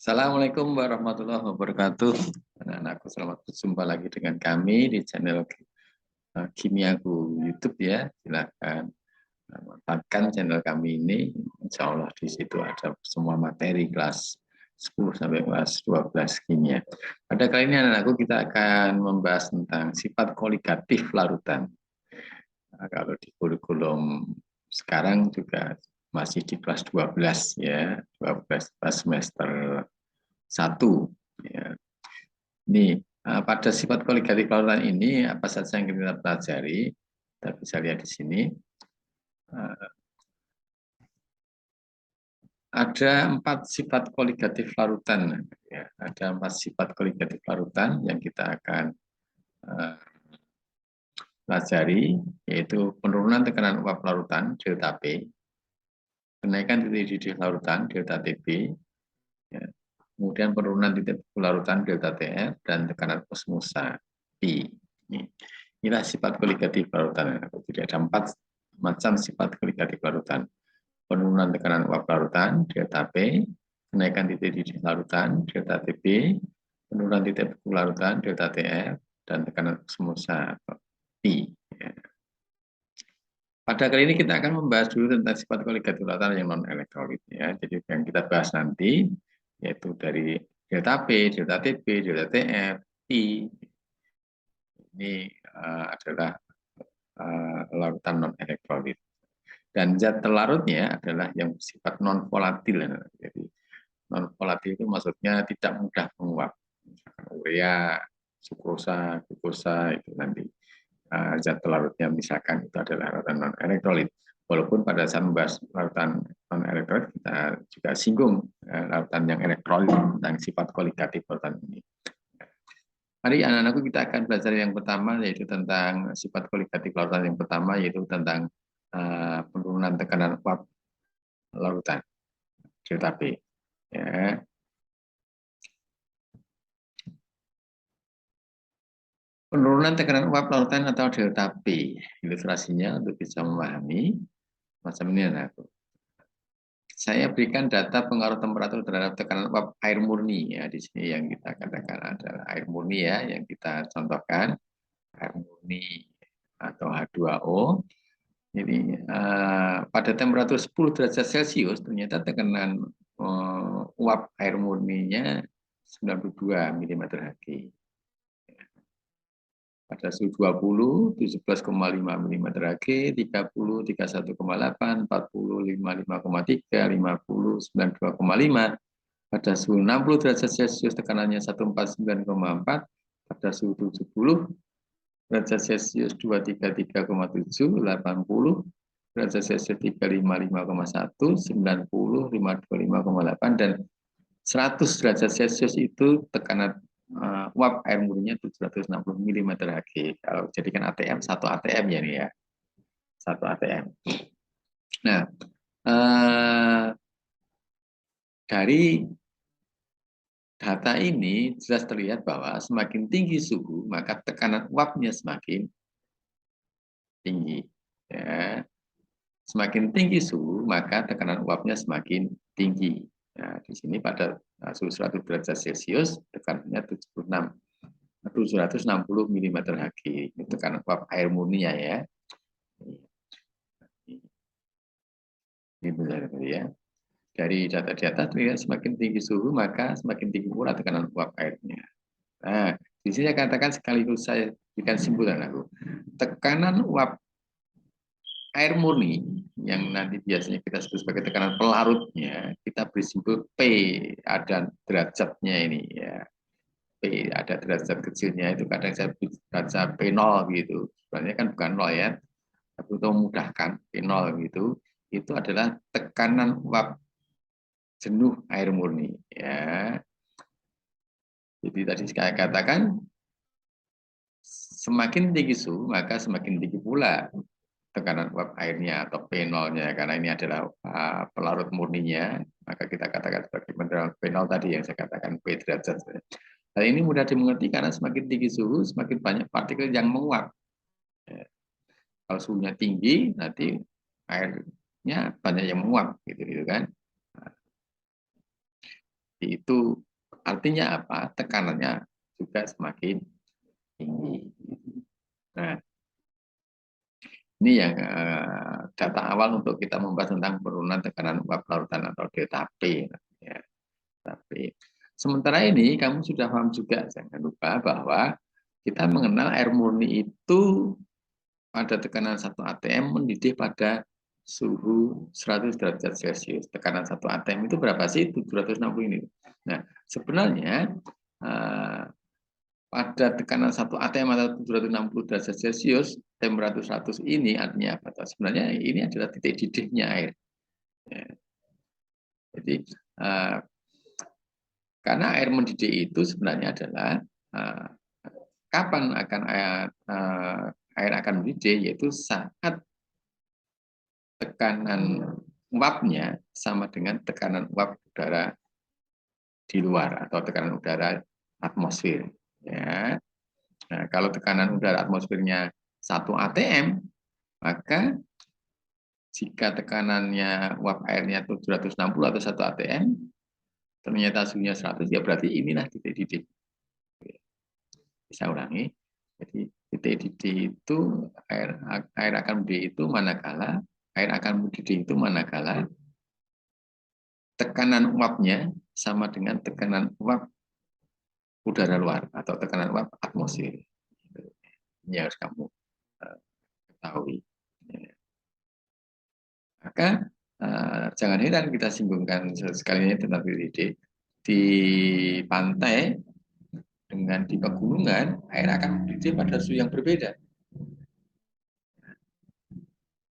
Assalamualaikum warahmatullahi wabarakatuh. Anak-anakku, selamat berjumpa lagi dengan kami di channel Kimiaku YouTube ya. Silakan manfaatkan channel kami ini. Insya Allah di situ ada semua materi kelas 10 sampai kelas 12 kimia. Pada kali ini anak-anakku kita akan membahas tentang sifat koligatif larutan. Nah, kalau di kurikulum sekarang juga masih di kelas 12 ya, 12 semester 1 ya. Ini pada sifat koligatif larutan ini apa saja yang kita pelajari? Kita bisa lihat di sini. Ada 4 sifat koligatif larutan. Ya, ada 4 sifat koligatif larutan yang kita akan pelajari, yaitu penurunan tekanan uap larutan delta P, kenaikan titik didih larutan delta TB, ya, kemudian penurunan titik larutan delta TF, dan tekanan osmosa P. Inilah sifat koligatif larutan. Jadi ada 4 macam sifat koligatif larutan. Penurunan tekanan uap larutan, delta P, kenaikan titik didih larutan, delta TB, penurunan titik beku larutan, delta TF, dan tekanan osmosa P. Pada kali ini kita akan membahas dulu tentang sifat koligatif larutan yang non-elektrolit. Ya. Jadi yang kita bahas nanti, yaitu dari delta P, delta TB, delta TF, P. Ini adalah larutan non-elektrolit. Dan zat terlarutnya adalah yang bersifat non-volatil. Jadi non-volatil itu maksudnya tidak mudah menguap. Misalkan urea, sukrosa, glukosa itu nanti zat terlarutnya misalkan itu adalah larutan non-elektrolit. Walaupun pada saat membahas larutan non-elektrolit kita juga singgung larutan yang elektrolit tentang sifat koligatif larutan ini. Mari anak-anakku kita akan belajar yang pertama yaitu tentang sifat koligatif larutan yang pertama yaitu tentang penurunan tekanan uap larutan delta P. Ya. Penurunan tekanan uap larutan atau delta P. Ilustrasinya untuk bisa memahami macam ini anakku. Saya berikan data pengaruh temperatur terhadap tekanan uap air murni ya di sini yang kita katakan adalah air murni ya yang kita contohkan air murni atau H2O. Jadi pada temperatur 10 derajat Celcius ternyata tekanan uap air murninya 92 mm Hg. Pada suhu 20, 17,5 mm Hg, 30, 31,8, 40, 55,3, 50, 92,5. Pada suhu 60 derajat Celcius tekanannya 149,4, pada suhu 70 derajat Celcius 233,7, 80 derajat Celcius 355,1, 90, 525,8, dan 100 derajat Celcius itu tekanan uap air murninya 760 mm Hg. Kalau jadikan ATM, 1 ATM ya nih ya. 1 ATM. Nah, dari data ini jelas terlihat bahwa semakin tinggi suhu, maka tekanan uapnya semakin tinggi. Ya. Semakin tinggi suhu, maka tekanan uapnya semakin tinggi. Nah, di sini pada suhu 100 derajat Celcius, tekanannya 760 mm Hg. Itu tekanan uap air murninya ya. Itu ya. Dari data di atas terlihat semakin tinggi suhu, maka semakin tinggi pula tekanan uap airnya. Nah, di sini saya katakan sekaligus saya berikan simpulan aku. Tekanan uap air murni yang nanti biasanya kita sebut sebagai tekanan pelarutnya, kita beri simpul P, ada derajatnya ini ya. P ada derajat kecilnya itu kadang saya baca P0 gitu. Sebenarnya kan bukan 0 ya. Tapi untuk memudahkan P0 gitu, itu adalah tekanan uap jenuh air murni ya. Jadi tadi saya katakan semakin tinggi suhu maka semakin tinggi pula tekanan uap airnya atau P0-nya karena ini adalah pelarut murninya, maka kita katakan sebagai mineral P0 tadi yang saya katakan P derajat. Hal ini mudah dimengerti karena semakin tinggi suhu semakin banyak partikel yang menguap. Kalau suhunya tinggi nanti airnya banyak yang menguap gitu kan. Itu artinya apa? Tekanannya juga semakin tinggi. Nah, ini yang data awal untuk kita membahas tentang penurunan tekanan uap lautan atau delta P. Ya. Tapi sementara ini kamu sudah paham juga, jangan lupa bahwa kita mengenal air murni itu pada tekanan 1 atm mendidih pada suhu 100 derajat Celcius. Tekanan 1 atm itu berapa sih? 760 ini. Nah, sebenarnya pada tekanan 1 atm atau 760 derajat Celcius, temperatur 100 ini artinya apa? Sebenarnya ini adalah titik didihnya air. Ya. Jadi, karena air mendidih itu sebenarnya adalah kapan akan air akan mendidih, yaitu saat tekanan uapnya sama dengan tekanan uap udara di luar atau tekanan udara atmosfer. Ya. Nah, kalau tekanan udara atmosfernya 1 atm, maka jika tekanannya uap airnya 760 atau 1 atm, ternyata suhunya 100, ya berarti inilah titik didih. Bisa ulangi. Jadi titik didih itu air akan mendidih itu manakala tekanan uapnya sama dengan tekanan uap udara luar atau tekanan uap atmosfer. Ini harus kamu ketahui. Maka jangan heran kita singgungkan sekali ini tentang titik didih. Di pantai dengan di pegunungan, air akan mendidih pada suhu yang berbeda.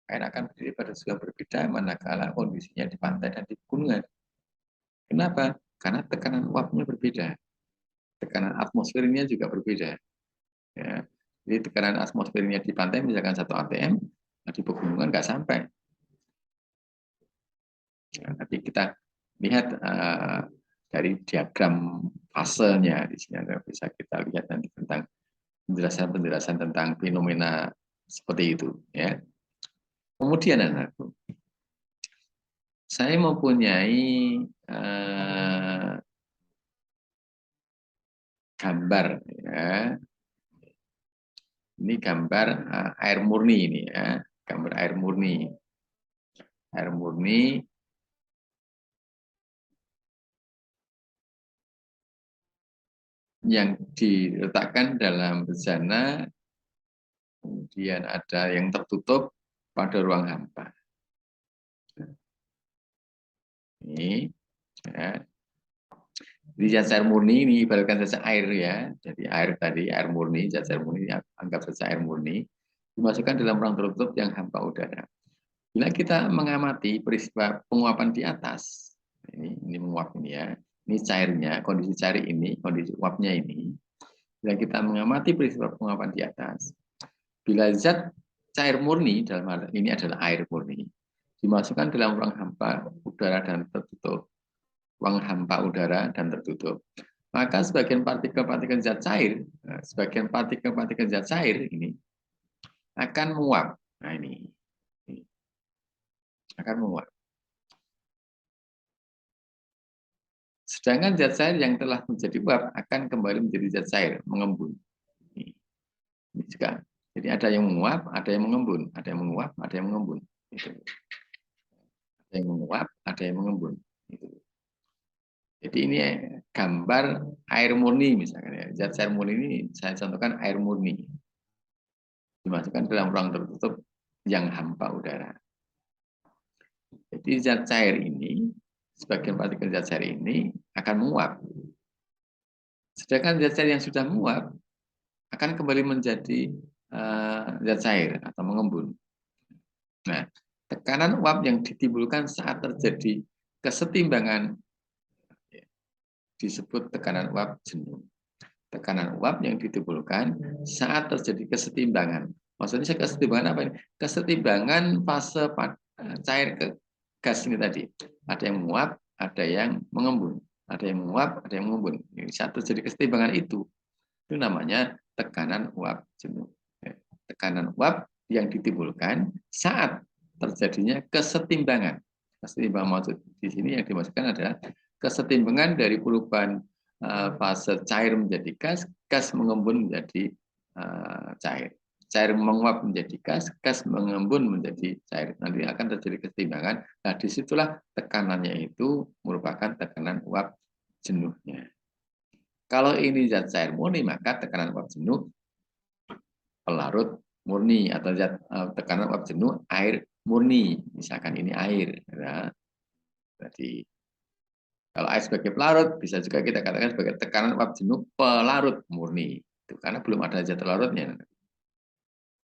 Air akan mendidih pada suhu yang berbeda manakala kondisinya di pantai dan di pegunungan. Kenapa? Karena tekanan uapnya berbeda. Tekanan atmosfernya juga berbeda. Ya. Jadi tekanan atmosfernya di pantai misalkan 1 atm, di pegunungan nggak sampai. Ya, nanti kita lihat dari diagram fasenya di sini bisa kita lihat nanti tentang penjelasan-penjelasan tentang fenomena seperti itu. Ya. Kemudian anakku, saya mempunyai gambar, ya. Ini gambar air murni ini ya, gambar air murni. Air murni yang diletakkan dalam bejana, kemudian ada yang tertutup pada ruang hampa. Ini ya. Jadi zat cair murni ini ibaratkan saja air ya. Jadi air tadi, air murni, zat cair murni, anggap saja air murni, dimasukkan dalam ruang tertutup yang hampa udara. Bila kita mengamati peristiwa penguapan di atas, ini menguap ini ya, ini cairnya, kondisi cair ini, kondisi uapnya ini. Bila kita mengamati peristiwa penguapan di atas, bila zat cair murni dalam hal ini adalah air murni, dimasukkan dalam ruang hampa udara dan tertutup, ruang hampa udara dan tertutup, maka sebagian partikel-partikel zat cair, sebagian partikel-partikel zat cair ini akan menguap. Nah ini akan menguap. Sedangkan zat cair yang telah menjadi uap akan kembali menjadi zat cair, mengembun. Ini juga. Jadi ada yang menguap, ada yang mengembun, ada yang menguap, ada yang mengembun. Ada yang menguap, ada yang mengembun. Jadi ini gambar air murni misalkan ya. Zat cair murni ini saya contohkan air murni. Dimasukkan dalam ruang tertutup yang hampa udara. Jadi zat cair ini, sebagian partikel zat cair ini akan menguap. Sedangkan zat cair yang sudah menguap akan kembali menjadi zat cair atau mengembun. Nah, tekanan uap yang ditimbulkan saat terjadi kesetimbangan disebut tekanan uap jenuh. Tekanan uap yang ditimbulkan saat terjadi kesetimbangan. Maksudnya kesetimbangan apa ini? Kesetimbangan fase cair ke gas ini tadi. Ada yang menguap, ada yang mengembun. Ada yang menguap, ada yang mengembun. Saat terjadi kesetimbangan itu namanya tekanan uap jenuh. Tekanan uap yang ditimbulkan saat terjadinya kesetimbangan. Kesetimbangan maksud di sini yang dimaksudkan adalah kesetimbangan dari perubahan fase cair menjadi gas, gas mengembun menjadi cair. Cair menguap menjadi gas, gas mengembun menjadi cair. Nanti akan terjadi kesetimbangan. Nah, disitulah tekanannya itu merupakan tekanan uap jenuhnya. Kalau ini zat cair murni, maka tekanan uap jenuh pelarut murni, atau zat tekanan uap jenuh air murni. Misalkan ini air. Ya. Jadi kalau air sebagai pelarut, bisa juga kita katakan sebagai tekanan uap jenuh pelarut murni. Itu karena belum ada zat larutnya.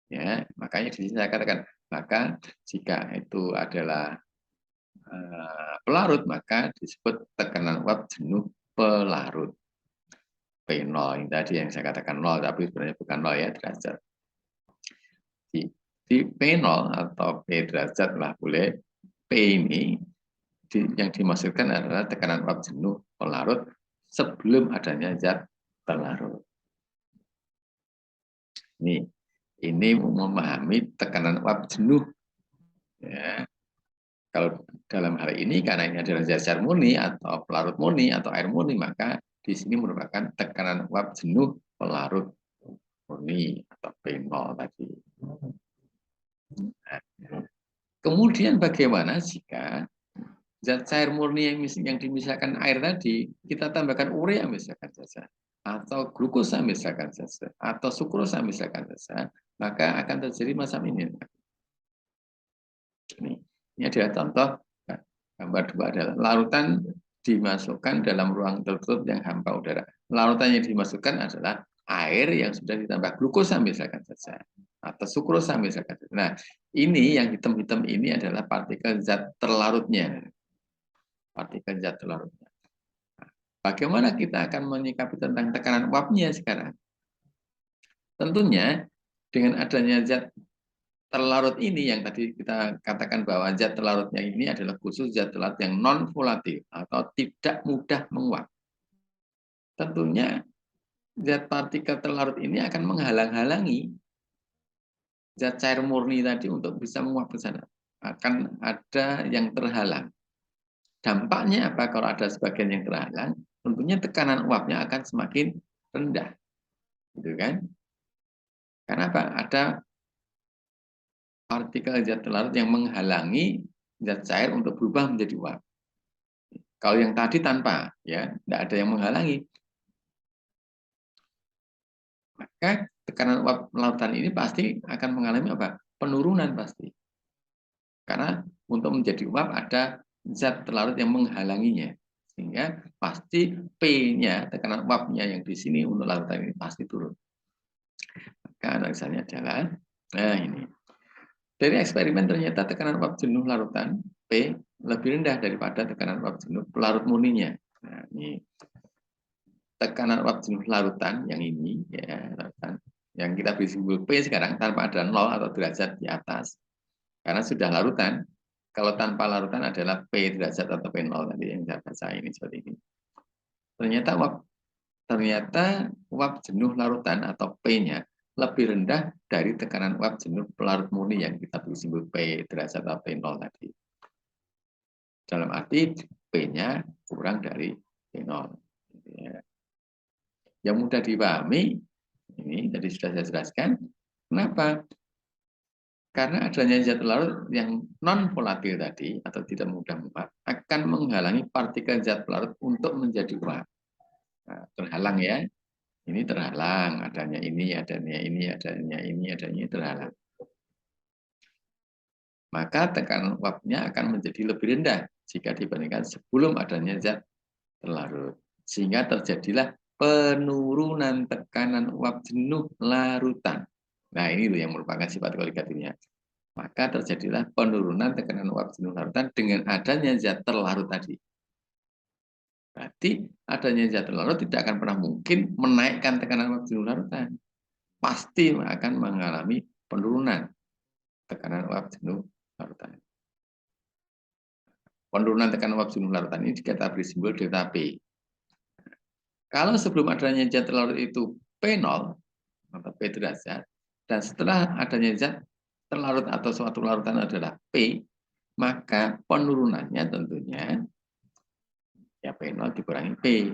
Ya, makanya di sini saya katakan, maka jika itu adalah pelarut, maka disebut tekanan uap jenuh pelarut. P0 ini tadi yang saya katakan 0, tapi sebenarnya bukan 0 ya, derajat. Di P0 atau P derajat lah boleh, P ini yang dimaksudkan adalah tekanan uap jenuh pelarut sebelum adanya zat pelarut. Ini memahami tekanan uap jenuh. Ya. Kalau dalam hal ini, karena ini adalah zat cair murni atau pelarut murni atau air murni, maka di sini merupakan tekanan uap jenuh pelarut murni atau P0 tadi. Nah, kemudian bagaimana jika zat cair murni yang dimisahkan air tadi, kita tambahkan urea misalkan saja, atau glukosa misalkan saja, atau sukrosa misalkan saja, maka akan terjadi macam ini. Ini adalah contoh, gambar 2 adalah larutan dimasukkan dalam ruang tertutup yang hampa udara. Larutan yang dimasukkan adalah air yang sudah ditambah glukosa misalkan saja, atau sukrosa misalkan saja. Nah, ini yang hitam-hitam ini adalah partikel zat terlarutnya. Partikel zat terlarutnya. Bagaimana kita akan menyikapi tentang tekanan uapnya sekarang? Tentunya dengan adanya zat terlarut ini yang tadi kita katakan bahwa zat terlarutnya ini adalah khusus zat terlarut yang non volatil atau tidak mudah menguap. Tentunya zat partikel terlarut ini akan menghalang-halangi zat cair murni tadi untuk bisa menguap ke sana. Akan ada yang terhalang. Dampaknya apa kalau ada sebagian yang terhalang? Tentunya tekanan uapnya akan semakin rendah. Gitu kan? Karena apa? Ada partikel zat terlarut yang menghalangi zat cair untuk berubah menjadi uap. Kalau yang tadi tanpa, ya, tidak ada yang menghalangi. Maka tekanan uap lautan ini pasti akan mengalami apa? Penurunan pasti. Karena untuk menjadi uap ada zat terlarut yang menghalanginya. Sehingga pasti P-nya, tekanan uapnya yang di sini untuk lautan ini pasti turun. Maka analisanya adalah, nah ini. Dari eksperimen ternyata tekanan uap jenuh larutan P lebih rendah daripada tekanan uap jenuh pelarut murninya. Nah, ini tekanan uap jenuh larutan yang ini ya, larutan yang kita beri simbol P sekarang tanpa ada 0 atau derajat di atas. Karena sudah larutan. Kalau tanpa larutan adalah P derajat atau P0 tadi yang saya baca ini seperti ini. Ternyata uap jenuh larutan atau P-nya lebih rendah dari tekanan uap jenuh pelarut murni yang kita beri simbol P derajat atau P0 tadi. Dalam arti P-nya kurang dari P0. Yang mudah dipahami, ini tadi sudah saya jelaskan. Kenapa? Karena adanya zat larut yang non volatil tadi atau tidak mudah menguap akan menghalangi partikel zat larut untuk menjadi uap. Nah, terhalang ya. Ini terhalang, adanya ini, adanya ini, adanya ini, adanya ini terhalang. Maka tekanan uapnya akan menjadi lebih rendah jika dibandingkan sebelum adanya zat terlarut. Sehingga terjadilah penurunan tekanan uap jenuh larutan. Nah, ini yang merupakan sifat koligatifnya. Maka terjadilah penurunan tekanan uap jenuh larutan dengan adanya zat terlarut tadi. Berarti adanya zat terlarut tidak akan pernah mungkin menaikkan tekanan uap jenuh larutan. Pasti akan mengalami penurunan tekanan uap jenuh larutan. Penurunan tekanan uap jenuh larutan ini kita beri simbol delta P. Kalau sebelum adanya zat terlarut itu P0 atau P derajat, dan setelah adanya zat terlarut atau suatu larutan adalah P, maka penurunannya tentunya ya P0 dikurangi P.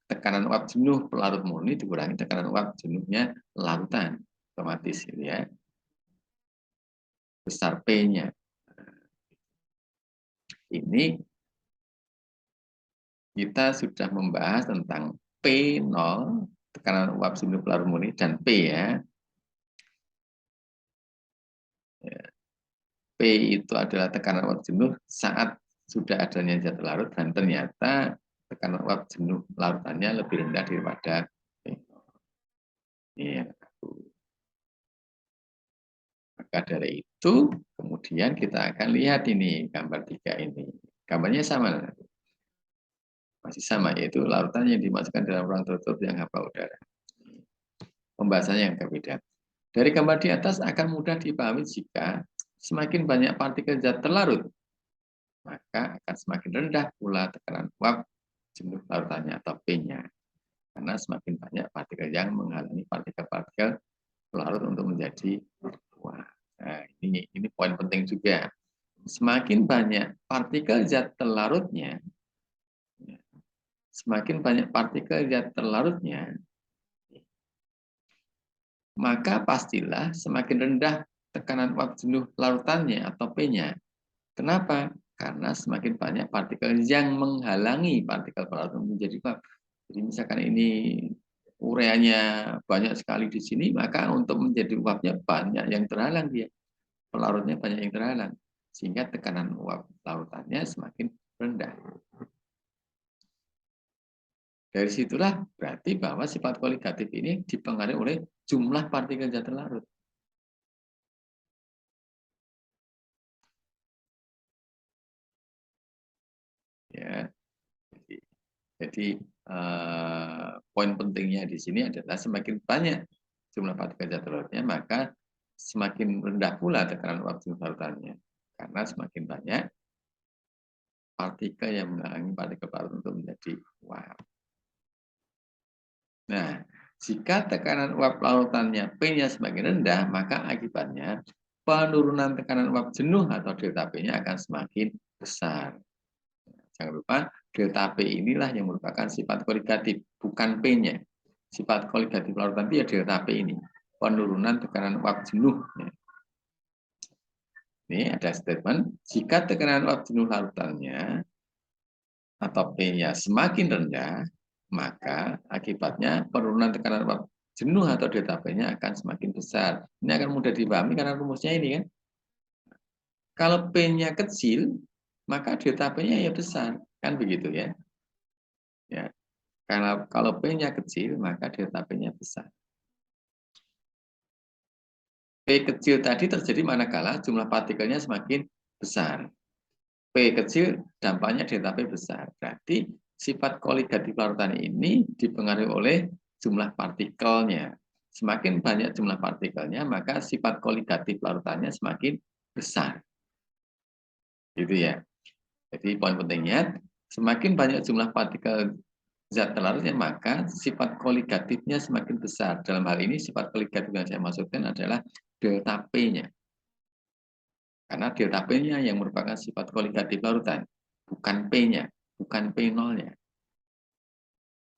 Tekanan uap jenuh pelarut murni dikurangi tekanan uap jenuhnya larutan, otomatis gitu ya, besar P-nya. Ini kita sudah membahas tentang P0, tekanan uap jenuh pelarut murni, dan P ya. P itu adalah tekanan uap jenuh saat sudah adanya zat larut, dan ternyata tekanan uap jenuh larutannya lebih rendah daripada P0. Ini yang aku. Maka dari itu, kemudian kita akan lihat ini gambar 3 ini. Gambarnya sama, masih sama, yaitu larutan yang dimasukkan dalam ruang tertutup yang hampa udara. Pembahasannya yang berbeda. Dari gambar di atas akan mudah dipahami jika semakin banyak partikel zat terlarut, maka akan semakin rendah pula tekanan uap jenuh larutannya atau P-nya. Karena semakin banyak partikel yang menghalangi partikel-partikel pelarut untuk menjadi uap. Nah, ini poin penting juga. Semakin banyak partikel zat terlarutnya, semakin banyak partikel zat terlarutnya, maka pastilah semakin rendah tekanan uap jenuh larutannya atau P-nya. Kenapa? Karena semakin banyak partikel yang menghalangi partikel pelarut menjadi uap. Jadi misalkan ini ureanya banyak sekali di sini, maka untuk menjadi uapnya banyak yang terhalang dia. Pelarutnya banyak yang terhalang. Sehingga tekanan uap larutannya semakin rendah. Dari situlah berarti bahwa sifat koligatif ini dipengaruhi oleh jumlah partikel zat terlarut. Ya, jadi poin pentingnya di sini adalah semakin banyak jumlah partikel zat terlarutnya, maka semakin rendah pula tekanan uap jenuh larutannya. Karena semakin banyak partikel yang menghalangi partikel pelarut untuk menjadi uap. Nah, jika tekanan uap larutannya P-nya semakin rendah, maka akibatnya penurunan tekanan uap jenuh atau delta P-nya akan semakin besar. Jangan lupa, delta P inilah yang merupakan sifat koligatif, bukan P-nya. Sifat koligatif larutan itu ya delta P ini, penurunan tekanan uap jenuh. Ini ada statement, jika tekanan uap jenuh larutannya atau P-nya semakin rendah, maka akibatnya penurunan tekanan uap jenuh atau delta P-nya akan semakin besar. Ini akan mudah dipahami karena rumusnya ini kan. Kalau P-nya kecil, maka delta P-nya ya besar, kan begitu ya. Ya. Kalau P-nya kecil, maka delta P-nya besar. P kecil tadi terjadi manakala jumlah partikelnya semakin besar. P kecil, dampaknya delta P besar. Berarti sifat koligatif larutan ini dipengaruhi oleh jumlah partikelnya. Semakin banyak jumlah partikelnya, maka sifat koligatif larutannya semakin besar. Gitu ya. Jadi poin pentingnya, semakin banyak jumlah partikel zat terlarutnya, maka sifat koligatifnya semakin besar. Dalam hal ini sifat koligatif yang saya maksudkan adalah delta P-nya. Karena delta P-nya yang merupakan sifat koligatif larutan, bukan P-nya, bukan P0-nya.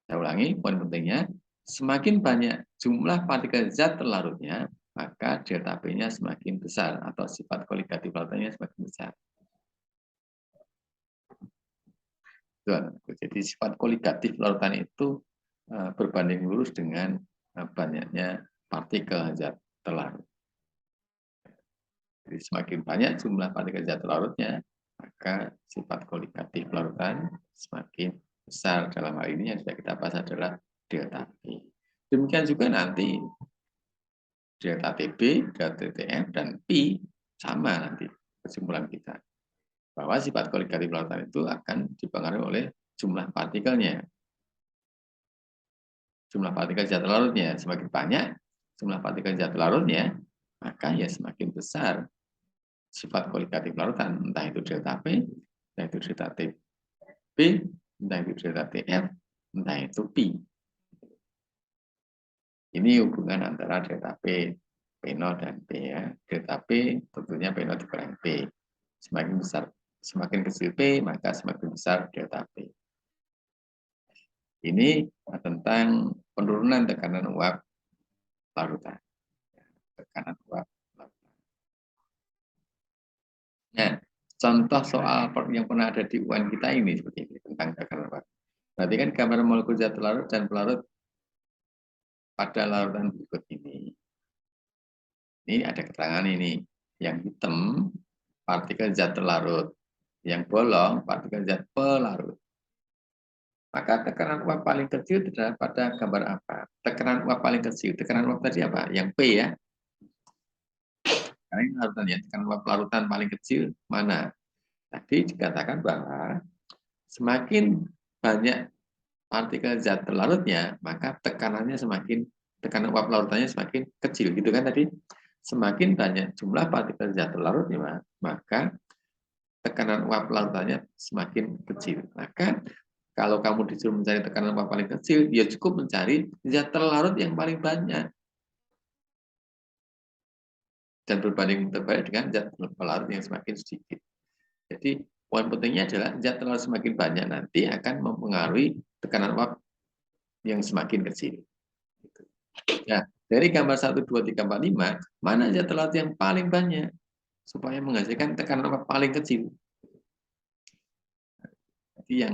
Saya ulangi, poin pentingnya, semakin banyak jumlah partikel zat terlarutnya, maka delta P-nya semakin besar, atau sifat koligatif larutannya semakin besar. Jadi sifat koligatif larutan itu berbanding lurus dengan banyaknya partikel zat terlarut. Jadi semakin banyak jumlah partikel zat terlarutnya, maka sifat koligatif larutan semakin besar. Dalam hal ini yang sudah kita bahas adalah delta P. Demikian juga nanti delta TB, delta TTF, dan Pi sama nanti kesimpulan kita. Bahwa sifat koligatif larutan itu akan dipengaruhi oleh jumlah partikelnya. Jumlah partikel zat larutnya semakin banyak, jumlah partikel zat larutnya, maka ya semakin besar sifat koligatif larutan, entah itu delta P, entah itu delta TB, entah itu delta TF, entah itu Pi. Ini hubungan antara delta P, P0 dan P ya. Delta P tentunya P0 dikurangi P. Semakin besar, semakin kecil P, maka semakin besar delta P. Ini tentang penurunan tekanan uap larutan. Tekanan uap larutan. Nah, contoh soal yang pernah ada di UN kita ini seperti ini tentang tekanan uap. Berarti kan gambar molekul zat larut dan pelarut pada larutan berikut ini. Ini ada keterangan ini. Yang hitam partikel zat terlarut, yang bolong partikel zat pelarut. Maka tekanan uap paling kecil adalah pada gambar apa? Tekanan uap paling kecil. Tekanan uap tadi apa? Yang P ya. Karena ini larutan ya. Tekanan uap larutan paling kecil mana? Tadi dikatakan bahwa semakin banyak partikel zat terlarutnya, maka tekanan uap larutannya semakin kecil, gitu kan tadi? Semakin banyak jumlah partikel zat terlarutnya, maka tekanan uap larutannya semakin kecil. Maka kalau kamu disuruh mencari tekanan uap paling kecil, ya cukup mencari zat terlarut yang paling banyak. Dan berbanding terbalik dengan zat pelarut yang semakin sedikit. Jadi poin pentingnya adalah zat terlarut semakin banyak nanti akan mempengaruhi tekanan uap yang semakin kecil. Nah, dari gambar 1, 2, 3, 4, 5, mana zat terlarut yang paling banyak? Supaya menghasilkan tekanan uap paling kecil. Jadi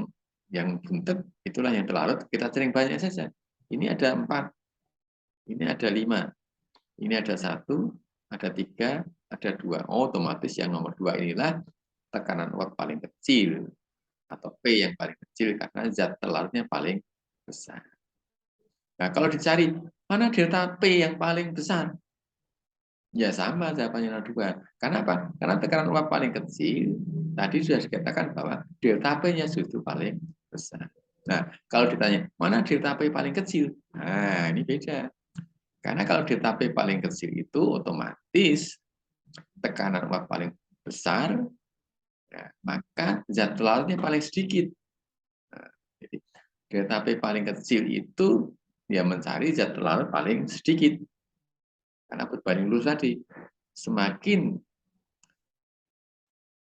yang buntut itulah yang terlarut, kita sering banyak saja. Ini ada 4, ini ada 5, ini ada 1, ada 3, ada 2. Otomatis yang nomor 2 inilah tekanan uap paling kecil atau P yang paling kecil karena zat terlarutnya paling besar. Nah, kalau dicari mana delta P yang paling besar? Ya sama jawabannya nomor 2. Karena apa? Karena tekanan uap paling kecil, tadi sudah dikatakan bahwa delta P-nya justru paling besar. Nah, kalau ditanya, mana delta P paling kecil? Nah, ini beda. Karena kalau delta P paling kecil itu otomatis tekanan uap paling besar, ya, maka zat larutnya paling sedikit. Nah, jadi delta P paling kecil itu ya mencari zat larut paling sedikit. Karena berbanding lurus tadi, semakin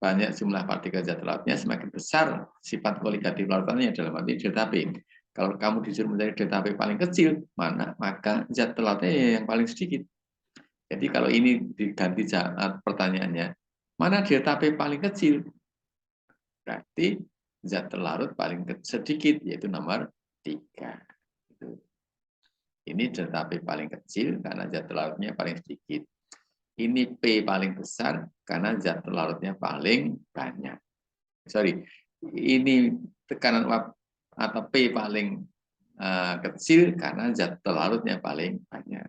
banyak jumlah partikel zat larutnya, semakin besar sifat koligatif larutannya dalam arti delta P. Kalau kamu disuruh mencari delta P paling kecil, maka zat larutnya yang paling sedikit. Jadi kalau ini diganti pertanyaannya, mana delta P paling kecil? Berarti zat larut paling sedikit, yaitu nomor 3. Ini delta P paling kecil karena zat larutnya paling sedikit. Ini P paling besar karena zat larutnya paling banyak. Sorry, ini tekanan uap atau P paling kecil karena zat larutnya paling banyak.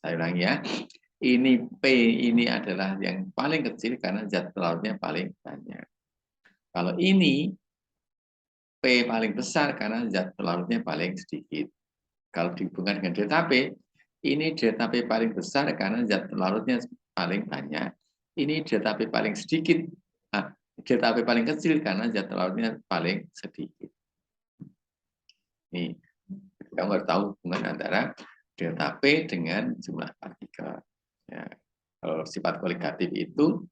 Saya ulangi ya. Ini P ini adalah yang paling kecil karena zat larutnya paling banyak. Kalau ini P paling besar karena zat larutnya paling sedikit. Kalau dihubungkan dengan delta P, ini delta P paling besar karena zat larutnya paling banyak. Ini delta P paling sedikit. Nah, delta P paling kecil karena zat larutnya paling sedikit. Nih, kamu harus tahu hubungan antara delta P dengan jumlah partikel. Ya, kalau sifat koligatif itu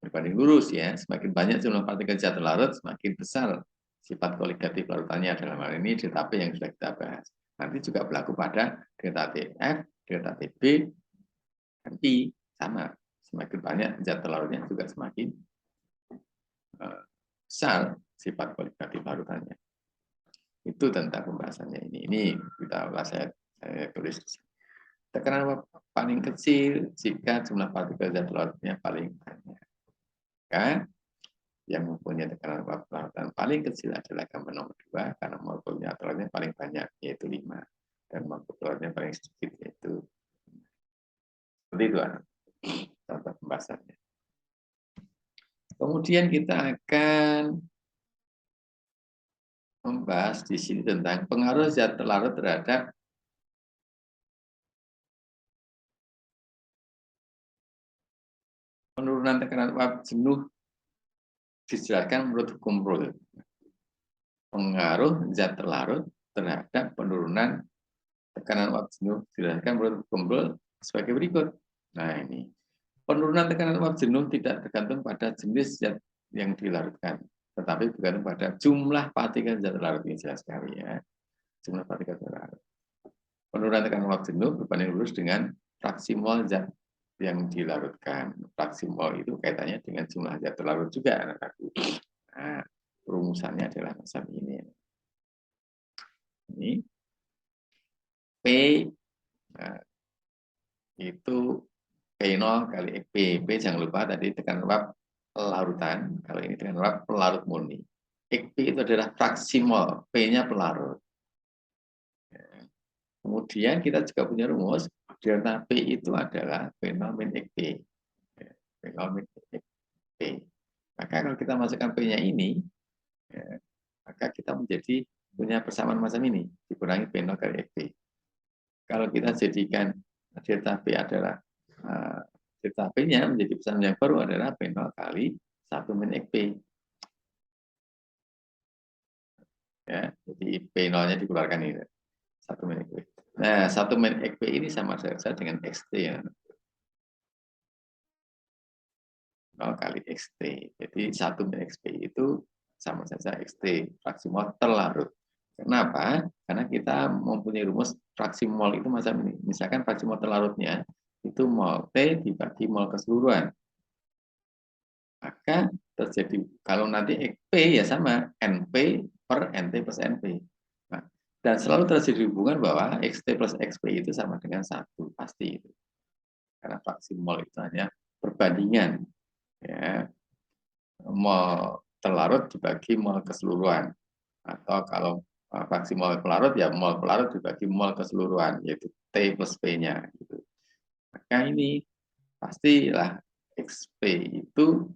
berbanding lurus ya, semakin banyak jumlah partikel zat larut, semakin besar sifat koligatif larutannya. Dalam hal ini delta P yang sudah kita bahas. Nanti juga berlaku pada delta TF, delta TB, dan I sama. Semakin banyak zat larutnya juga semakin besar sifat koligatif larutannya. Itu tentang pembahasannya ini. Ini kita saya tulis. Tekanan paling kecil jika jumlah partikel zat larutnya paling banyak. Kan? Yang mempunyai tekanan uap larutan paling kecil adalah gambar nomor 2 karena molekul neutronnya paling banyak yaitu 5 dan molekul telurnya paling sedikit yaitu seperti itu contoh pembahasannya. Kemudian kita akan membahas di sini tentang pengaruh zat larut terhadap penurunan tekanan uap jenuh dijelaskan menurut hukum Rolle. Pengaruh zat larut terhadap penurunan tekanan uap jenuh dijelaskan menurut hukum Rolle sebagai berikut. Nah ini, penurunan tekanan uap jenuh tidak tergantung pada jenis zat yang dilarutkan. tetapi bukan pada jumlah partikel zat larut. Ini jelas sekali ya, jumlah partikel zat larut. Penurunan tekanan uap jenuh berbanding lurus dengan fraksi mol zat yang dilarutkan. Fraksi mol itu kaitannya dengan jumlah zat terlarut juga. Nah, rumusannya adalah macam ini. Ini P itu P0 kali P. P jangan lupa tadi tekanan uap pelarutan. Kalau ini tekanan uap pelarut murni. P itu adalah fraksi mol, P-nya pelarut. Kemudian kita juga punya rumus, delta P itu adalah P0 min XP. P0 min XP. Maka kalau kita masukkan P-nya ini, maka kita menjadi punya persamaan macam ini, dikurangi P0 kali XP. Kalau kita jadikan delta P adalah delta P-nya menjadi persamaan yang baru adalah P0 kali 1 min XP. Ya, jadi P0-nya dikeluarkan ini. 1 min XP. Nah, 1 min XP ini sama saja dengan XT ya. 0 kali XT. Jadi 1 min XP itu sama saja XT, fraksi mol terlarut. Kenapa? Karena kita mempunyai rumus fraksi mol itu macam ini. Misalkan fraksi mol terlarutnya itu mol T dibagi mol keseluruhan. Maka terjadi, kalau nanti XP ya sama, NP per NT plus NP. Nah, dan selalu terjadi hubungan bahwa XT plus XP itu sama dengan 1, pasti itu. Karena fraksi mol itu hanya perbandingan. Ya, mol terlarut dibagi mol keseluruhan. Atau kalau fraksi mol pelarut, ya mol pelarut dibagi mol keseluruhan, yaitu T plus P-nya. Gitu. Maka ini pastilah XP itu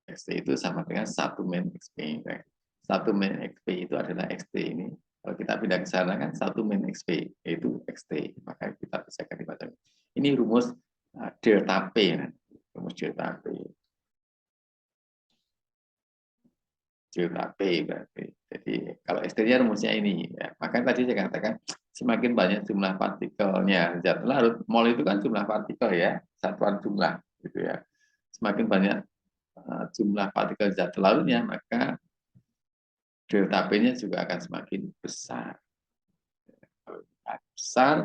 XT itu sama dengan 1 min XP. 1 min XP itu adalah XT ini. Kalau kita pindah ke sana kan 1 min XP, yaitu XT. Maka kita bisa ganti macam ini. Ini rumus delta P. Rumus delta P. Delta P berarti. Jadi kalau XT-nya rumusnya ini. Ya. Maka tadi saya katakan semakin banyak jumlah partikelnya zat larut, mol itu kan jumlah partikel ya, satuan jumlah gitu ya. Semakin banyak jumlah partikel zat larutnya, maka delta P-nya juga akan semakin besar. Kalau besar,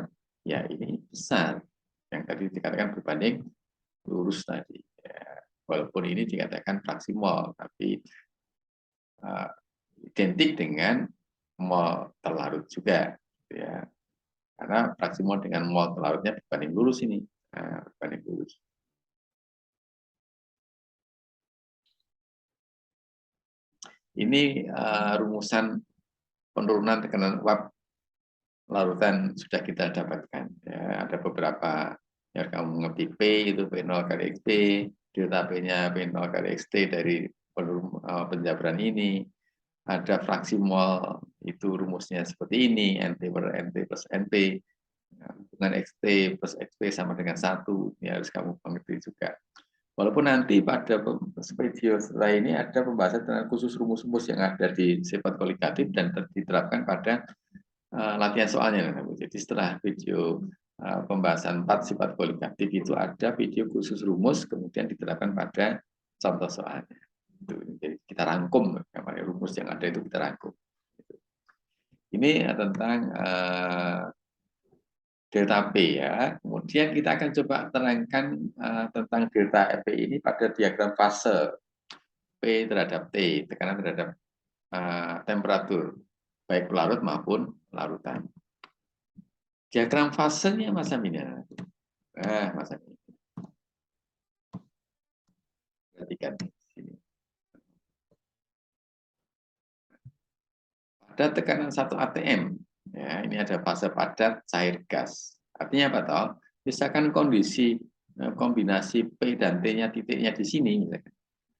ya ini besar. Yang tadi dikatakan berbanding lurus tadi. Ya. Walaupun ini dikatakan fraksi mol, tapi identik dengan mol terlarut juga. Ya. Karena fraksi mol dengan mol terlarutnya berbanding lurus ini. Berbanding lurus. Ini rumusan penurunan tekanan uap larutan sudah kita dapatkan. Ya, ada beberapa yang kamu mengerti P itu P0 kali XP, delta P-nya P0 kali XT dari penjabaran ini. Ada fraksi mol itu rumusnya seperti ini, NT per NT plus NP. Dengan XT plus XP sama dengan 1. Ini harus kamu mengerti juga. Walaupun nanti pada video setelah ini ada pembahasan tentang khusus rumus-rumus yang ada di sifat koligatif dan diterapkan pada latihan soalnya. Jadi setelah video pembahasan 4 sifat koligatif itu ada video khusus rumus, kemudian diterapkan pada contoh soalnya. Jadi kita rangkum, rumus yang ada itu kita rangkum. Ini tentang delta P ya. Kemudian kita akan coba terangkan tentang delta P ini pada diagram fase P terhadap T, tekanan terhadap temperatur, baik pelarut maupun larutan. Diagram fasenya macam ini. Macam ini. Perhatikan sini. Pada tekanan 1 atm, ya, ini ada fase padat cair gas. Artinya apa toh? Misalkan kondisi kombinasi P dan T-nya titiknya di sini,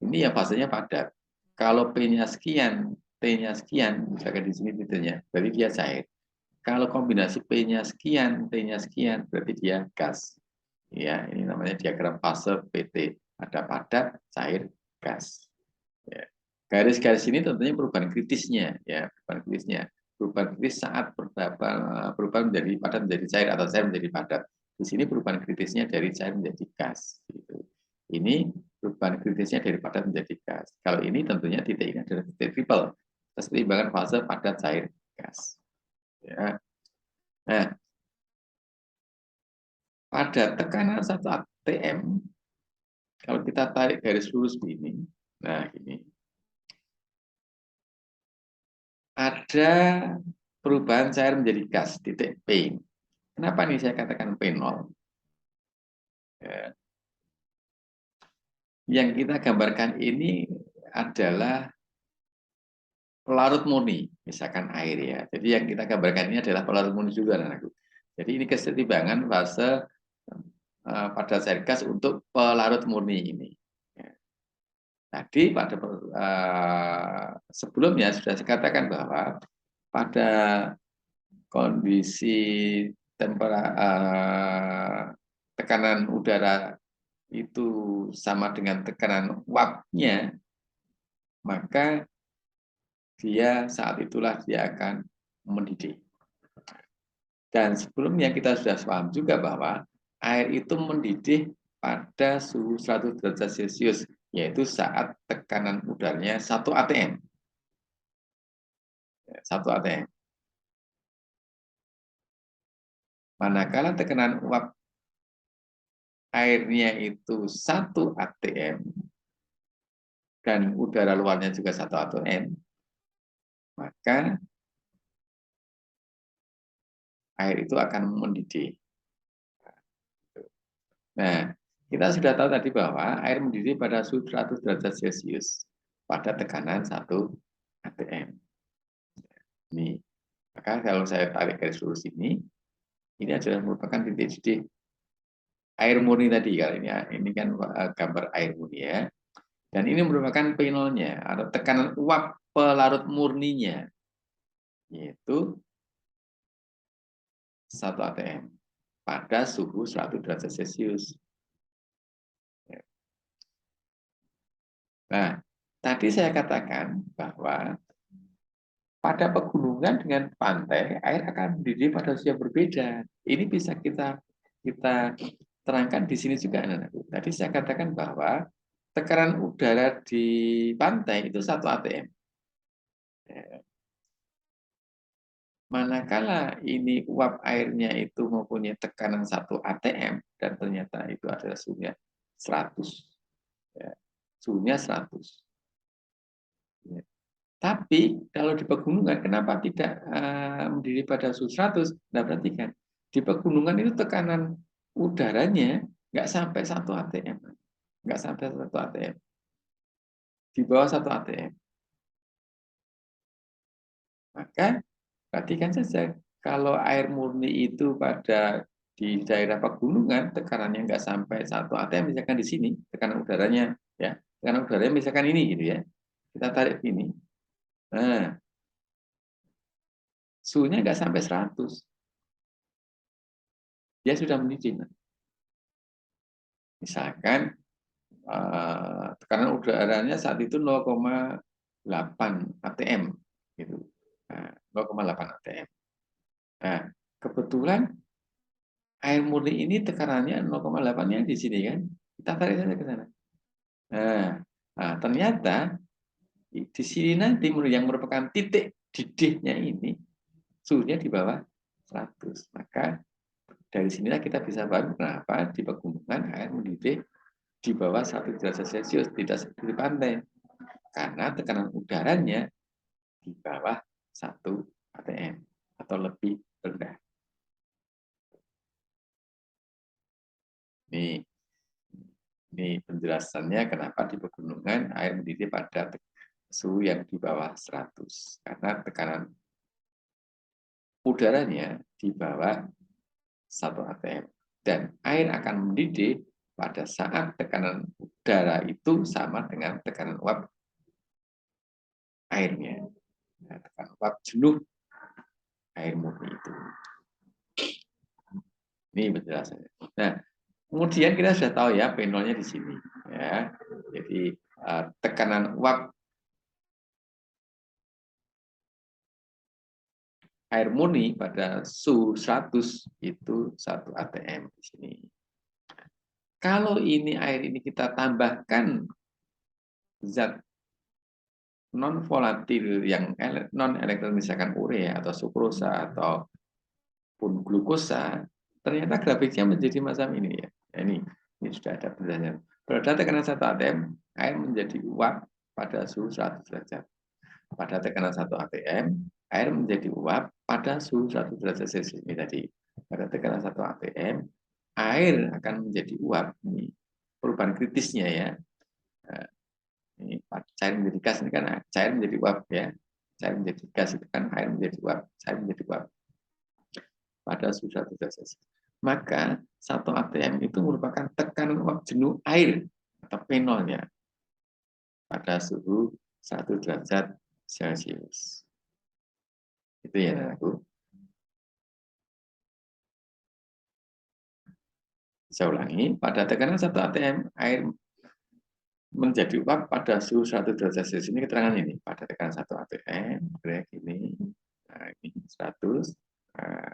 ini ya fasenya padat. Kalau P-nya sekian, T-nya sekian, misalkan di sini titiknya, berarti dia cair. Kalau kombinasi P-nya sekian, T-nya sekian, berarti dia gas. Ya, ini namanya diagram fase PT. Ada padat, cair, gas. Ya. Garis-garis ini tentunya perubahan kritisnya, ya, perubahan kritisnya. Perubahan kritis saat perubahan menjadi padat menjadi cair atau cair menjadi padat. Di sini perubahan kritisnya dari cair menjadi gas. Gitu. Ini perubahan kritisnya dari padat menjadi gas. Kalau ini tentunya titik ini adalah titik triple, keseimbangan fase padat cair gas. Ya. Nah, pada tekanan 1 atm, kalau kita tarik garis lurus begini, nah ini ada perubahan cair menjadi gas, titik P. Kenapa nih saya katakan P0? Ya. Yang kita gambarkan ini adalah pelarut murni, misalkan air ya. Jadi yang kita gambarkan ini adalah pelarut murni juga, anakku. Jadi ini kesetimbangan fase pada cair gas untuk pelarut murni ini. Ya. Tadi pada sebelumnya sudah saya katakan bahwa pada kondisi tekanan udara itu sama dengan tekanan uapnya, maka dia saat itulah dia akan mendidih. Dan sebelumnya kita sudah paham juga bahwa air itu mendidih pada suhu 100 derajat Celcius, yaitu saat tekanan udaranya 1 atm. 1 atm. Manakala tekanan uap airnya itu 1 atm dan udara luarnya juga 1 atm, maka air itu akan mendidih. Nah, kita sudah tahu tadi bahwa air mendidih pada suhu 100 derajat Celcius pada tekanan 1 atm. Ini, maka kalau saya tarik garis lurus ini adalah merupakan titik didih air murni tadi kali ini. Ini kan gambar air murni ya. Dan ini merupakan P0-nya atau tekanan uap pelarut murninya, yaitu 1 atm pada suhu 100 derajat Celcius. Nah, tadi saya katakan bahwa pada pegunungan dengan pantai, air akan mendidih pada usia berbeda. Ini bisa kita terangkan di sini juga, anak-anakku. Tadi saya katakan bahwa tekanan udara di pantai itu 1 atm. Manakala ini uap airnya itu mempunyai tekanan 1 atm dan ternyata itu adalah suhunya 100. Ya, suhunya 100. Ya. Tapi kalau di pegunungan, kenapa tidak mendidih pada suhu 100? Nah, perhatikan. Di pegunungan itu tekanan udaranya nggak sampai 1 atm. Nggak sampai 1 atm. Di bawah 1 atm. Maka perhatikan saja, kalau air murni itu pada di daerah pegunungan, tekanannya nggak sampai 1 atm, misalkan di sini, tekanan udaranya, ya, tekanan udaranya misalkan ini, gitu ya. Kita tarik ini. Nah, suhunya nggak sampai 100. Dia sudah mendidih. Misalkan tekanan udaranya saat itu 0,8 atm gitu. Nah, 0,8 atm. Nah, kebetulan air murni ini tekanannya 0,8-nya di sini kan. Kita tarik saja ke sana. Nah, ternyata di sini nanti yang merupakan titik didihnya ini suhunya di bawah 100. Maka dari sinilah kita bisa paham kenapa di pegunungan air mendidih di bawah 1 derajat Celcius, tidak seperti di pantai. Karena tekanan udaranya di bawah 1 atm atau lebih rendah. Ini penjelasannya kenapa di pegunungan air mendidih pada suhu yang di bawah 100. Karena tekanan udaranya di bawah 1 atm. Dan air akan mendidih pada saat tekanan udara itu sama dengan tekanan uap airnya. Nah, tekanan uap jenuh air murni itu. Ini penjelasannya. Nah, kemudian kita sudah tahu ya P0-nya di sini. Ya. Jadi tekanan uap air murni pada suhu 100 itu 1 atm di sini. Kalau ini air ini kita tambahkan zat non volatil yang non elektron, misalkan urea atau sukrosa ataupun glukosa, ternyata grafiknya menjadi macam ini ya. Ini sudah ada penjelasan. Pada tekanan 1 atm, air menjadi uap pada suhu 100 derajat. Pada tekanan 1 atm, air menjadi uap pada suhu 100 derajat Celcius. Ini tadi. Pada tekanan 1 atm, air akan menjadi uap. Ini perubahan kritisnya ya. Ini cair menjadi gas, ini kan cair menjadi uap ya. Cair menjadi gas itu kan air menjadi uap, cair menjadi uap pada suhu 100 derajat. Maka 1 atm itu merupakan tekanan uap jenuh air atau P0-nya pada suhu 1 derajat Celcius. Itu ya aku. Saya ulangi, pada tekanan 1 atm air menjadi uap pada suhu 1 derajat Celcius. Ini keterangan ini pada tekanan 1 atm, kayak ini, nah ini 100, nah,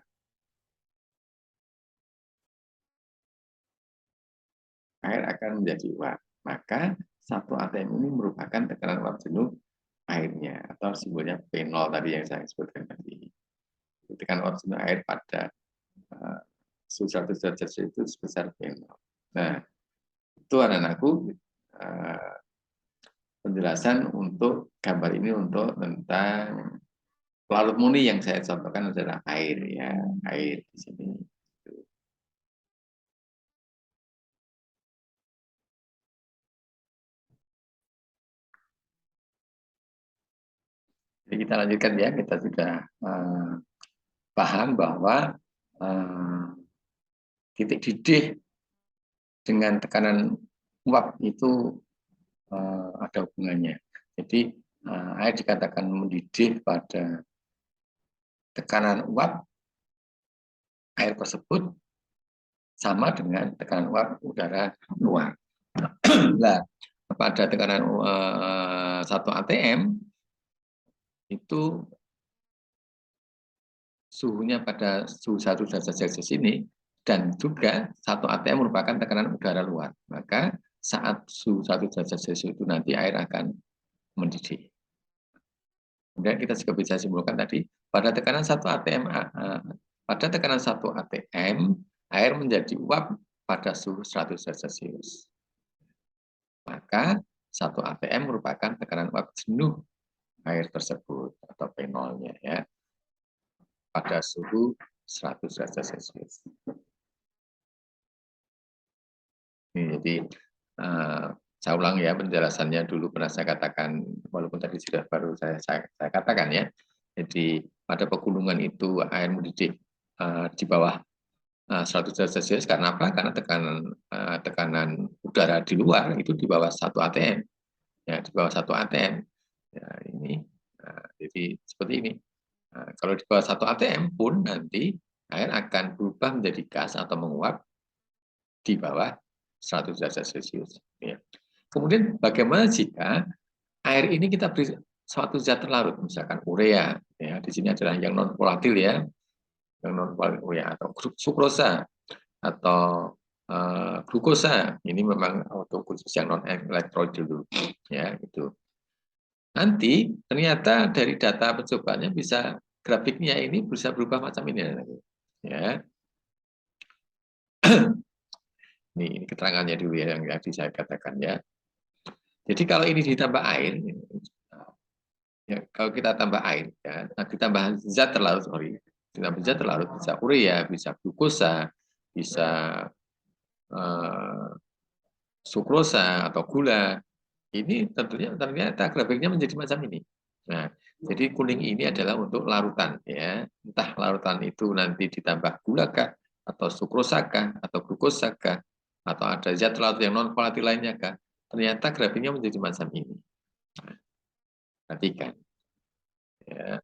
air akan menjadi uap. Maka 1 atm ini merupakan tekanan uap jenuh airnya, atau simbolnya P0 tadi yang saya sebutkan tadi. Tekanan uap jenuh air pada suhu 100 derajat Celcius itu sebesar P0. Nah, itu anak-anakku penjelasan untuk gambar ini untuk tentang pelarut murni yang saya contohkan adalah air ya, air di sini. Jadi kita lanjutkan ya, kita sudah paham bahwa titik didih dengan tekanan uap itu ada hubungannya. Jadi air dikatakan mendidih pada tekanan uap air tersebut sama dengan tekanan uap udara luar. Nah, pada tekanan 1 atm itu suhunya pada suhu 1 derajat Celcius ini, dan juga 1 atm merupakan tekanan udara luar. Maka saat suhu 1 derajat Celcius itu nanti air akan mendidih. Kemudian kita juga bisa simpulkan tadi, pada tekanan 1 atm, air menjadi uap pada suhu 100 derajat Celcius. Maka 1 atm merupakan tekanan uap jenuh air tersebut atau P0-nya ya, pada suhu 100 derajat Celcius. Jadi saya ulang ya penjelasannya dulu pernah saya katakan, walaupun tadi sudah baru saya katakan ya. Jadi pada pegunungan itu air mendidih di bawah 100 derajat Celcius karena apa? Karena tekanan udara di luar itu di bawah 1 atm. Ya, di bawah 1 atm. Ya, ini jadi seperti ini. Kalau di bawah 1 atm pun nanti air akan berubah menjadi gas atau menguap di bawah 100 derajat Celcius. Ya. Kemudian bagaimana jika air ini kita beri suatu zat terlarut, misalkan urea, ya di sini adalah yang non volatil ya, yang non volatil urea atau sukrosa atau glukosa. Ini memang untuk khusus yang non elektrolit dulu, ya itu. Nanti ternyata dari data percobaannya bisa grafiknya ini bisa berubah macam ini, ya. Ini keterangannya dulu ya yang tadi saya katakan ya. Jadi kalau ini ditambah air, ya, kalau kita tambah air, ya, ditambah zat terlarut, ditambah zat terlarut bisa urea, bisa glukosa, bisa sukrosa atau gula. Ini tentunya ternyata grafiknya menjadi macam ini. Nah, jadi kuning ini adalah untuk larutan, ya. Entah larutan itu nanti ditambah gula kah, atau sukrosa kah, atau glukosa kah, atau ada zat terlarut yang non volatil lainnya kah. Ternyata grafiknya menjadi macam ini. Nah, perhatikan. Ya.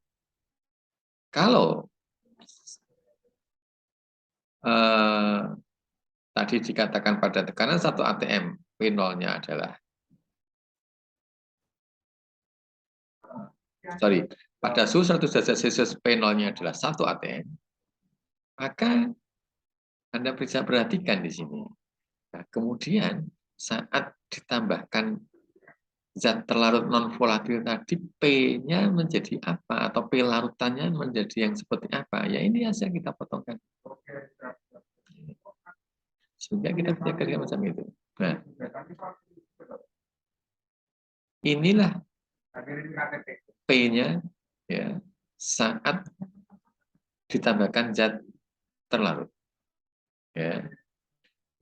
Kalau tadi dikatakan pada tekanan 1 atm, P0-nya adalah, pada suhu 100 derajat Celcius P0-nya adalah 1 atm, maka Anda bisa perhatikan di sini. Nah, kemudian saat ditambahkan zat terlarut non volatil tadi, P-nya menjadi apa atau P larutannya menjadi yang seperti apa? Ya ini hasil kita potongkan. Sehingga kita bisa kerja macam itu. Nah, inilah P-nya ya saat ditambahkan zat terlarut. Ya,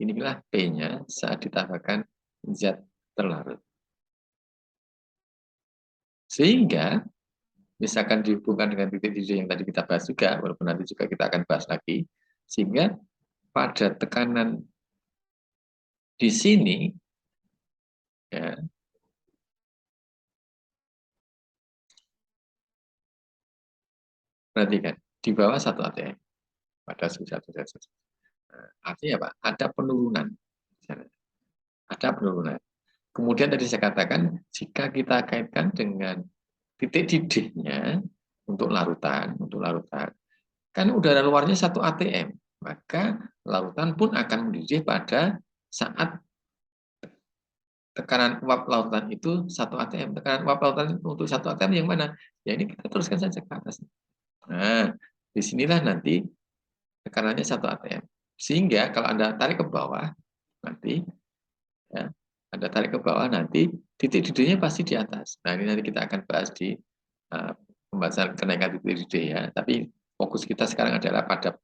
inilah P-nya saat ditambahkan zat terlarut. Sehingga misalkan dihubungkan dengan titik didih yang tadi kita bahas juga, walaupun nanti juga kita akan bahas lagi, sehingga pada tekanan di sini, ya, perhatikan, di bawah 1 atm, pada suhu 1 derajat. Artinya apa? Ada penurunan. Ada penurunan. Kemudian tadi saya katakan, jika kita kaitkan dengan titik didihnya untuk larutan, kan udara luarnya 1 atm, maka larutan pun akan mendidih pada saat tekanan uap lautan itu 1 atm. Tekanan uap lautan untuk 1 atm yang mana? Ya ini kita teruskan saja ke atas. Nah, disinilah nanti tekanannya 1 atm. Sehingga kalau Anda tarik ke bawah, nanti ya, Anda tarik ke bawah nanti titik didihnya pasti di atas. Nah, ini nanti kita akan bahas di pembahasan kenaikan titik didih ya. Tapi fokus kita sekarang adalah pada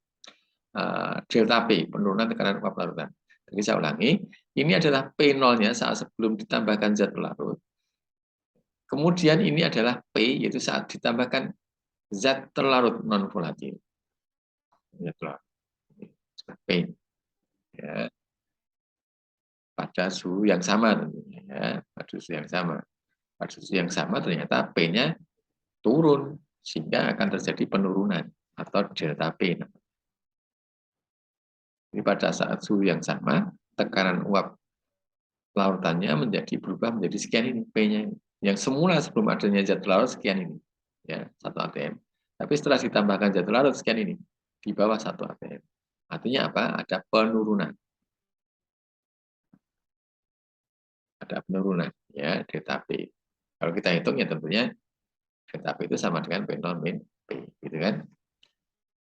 delta P, penurunan tekanan uap larutan. Jadi saya ulangi, ini adalah P0-nya saat sebelum ditambahkan zat pelarut. Kemudian ini adalah P, yaitu saat ditambahkan zat terlarut non volatil. P ya, pada suhu yang sama tentunya ya, pada suhu yang sama. Pada suhu yang sama ternyata P-nya turun sehingga akan terjadi penurunan atau delta P. Ini pada saat suhu yang sama, tekanan uap larutannya berubah menjadi sekian ini P-nya. Yang semula sebelum adanya zat larut sekian ini, ya 1 atm. Tapi setelah ditambahkan zat larut sekian ini, di bawah 1 atm. Artinya apa? Ada penurunan. Ada penurunan ya delta P. Kalau kita hitung ya tentunya delta P itu sama dengan P0 min P, gitu kan?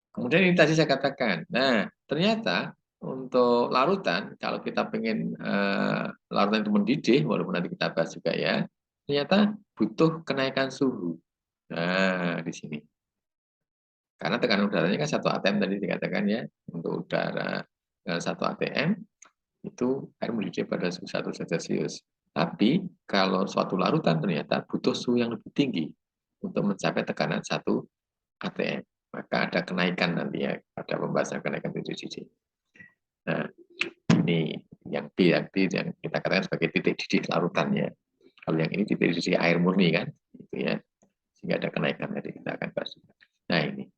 Kemudian ini tadi saya katakan, nah ternyata untuk larutan, kalau kita pengen larutan itu mendidih, walaupun nanti kita bahas juga ya, ternyata butuh kenaikan suhu. Nah, di sini. Karena tekanan udaranya kan 1 atm tadi dikatakan ya, untuk udara dengan 1 atm, itu air mendidih pada suhu 1 derajat Celcius. Tapi kalau suatu larutan ternyata butuh suhu yang lebih tinggi untuk mencapai tekanan 1 atm. Maka ada kenaikan nanti ya, pada pembahasan kenaikan titik didih. Nah, ini yang B nanti yang kita katakan sebagai titik didih larutannya. Kalau yang ini titik didih air murni kan, gitu ya. Sehingga ada kenaikan tadi kita akan bahas. Nah ini,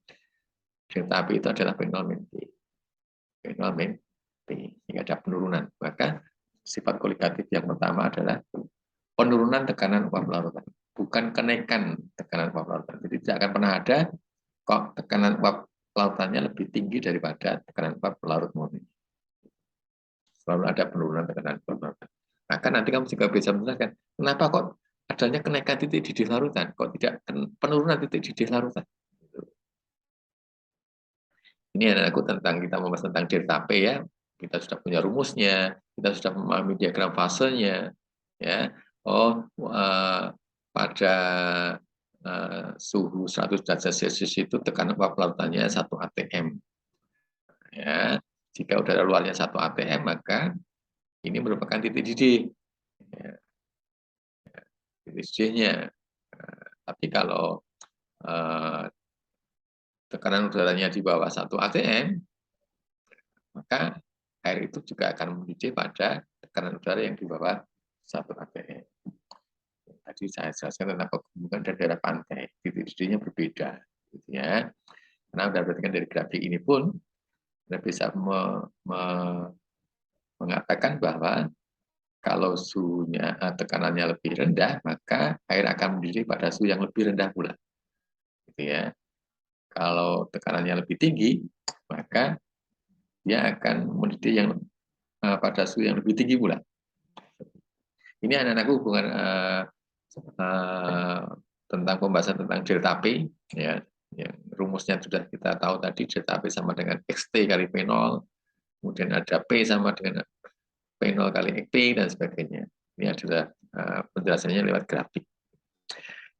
delta P itu adalah P0 min P. P0 min P, sehingga ada penurunan. Maka sifat kolikatif yang pertama adalah penurunan tekanan uap larutan, bukan kenaikan tekanan uap larutan. Jadi tidak akan pernah ada kok tekanan uap lautannya lebih tinggi daripada tekanan uap larut murni. Selalu ada penurunan tekanan uap lautan. Maka nanti kamu juga bisa menjelaskan kenapa kok adanya kenaikan titik didih larutan, kok tidak penurunan titik didih larutan. Ini anakku tentang kita membahas tentang delta P ya. Kita sudah punya rumusnya, kita sudah memahami diagram fasenya, ya. Oh, pada suhu 100 derajat Celcius itu tekanan uap larutannya 1 atm. Ya, jika udara luarnya 1 atm, maka ini merupakan titik didih. Ya, titik didihnya. Tapi kalau tekanan udaranya di bawah 1 atm, maka air itu juga akan mendidih pada tekanan udara yang di bawah 1 atm. Tadi saya jelaskan tentang pegunungan dan daerah pantai, titik didihnya berbeda, gitu ya. Karena sudah perhatikan dari grafik ini pun, kita bisa mengatakan bahwa kalau suhunya tekanannya lebih rendah, maka air akan mendidih pada suhu yang lebih rendah pula, gitu ya. Kalau tekanannya lebih tinggi, maka dia akan mendidih yang pada suhu yang lebih tinggi pula. Ini anak-anakku hubungan tentang pembahasan tentang delta P, ya, yang rumusnya sudah kita tahu tadi, delta P sama dengan XT kali P0, kemudian ada P sama dengan P0 kali XP, dan sebagainya. Ini adalah penjelasannya lewat grafik.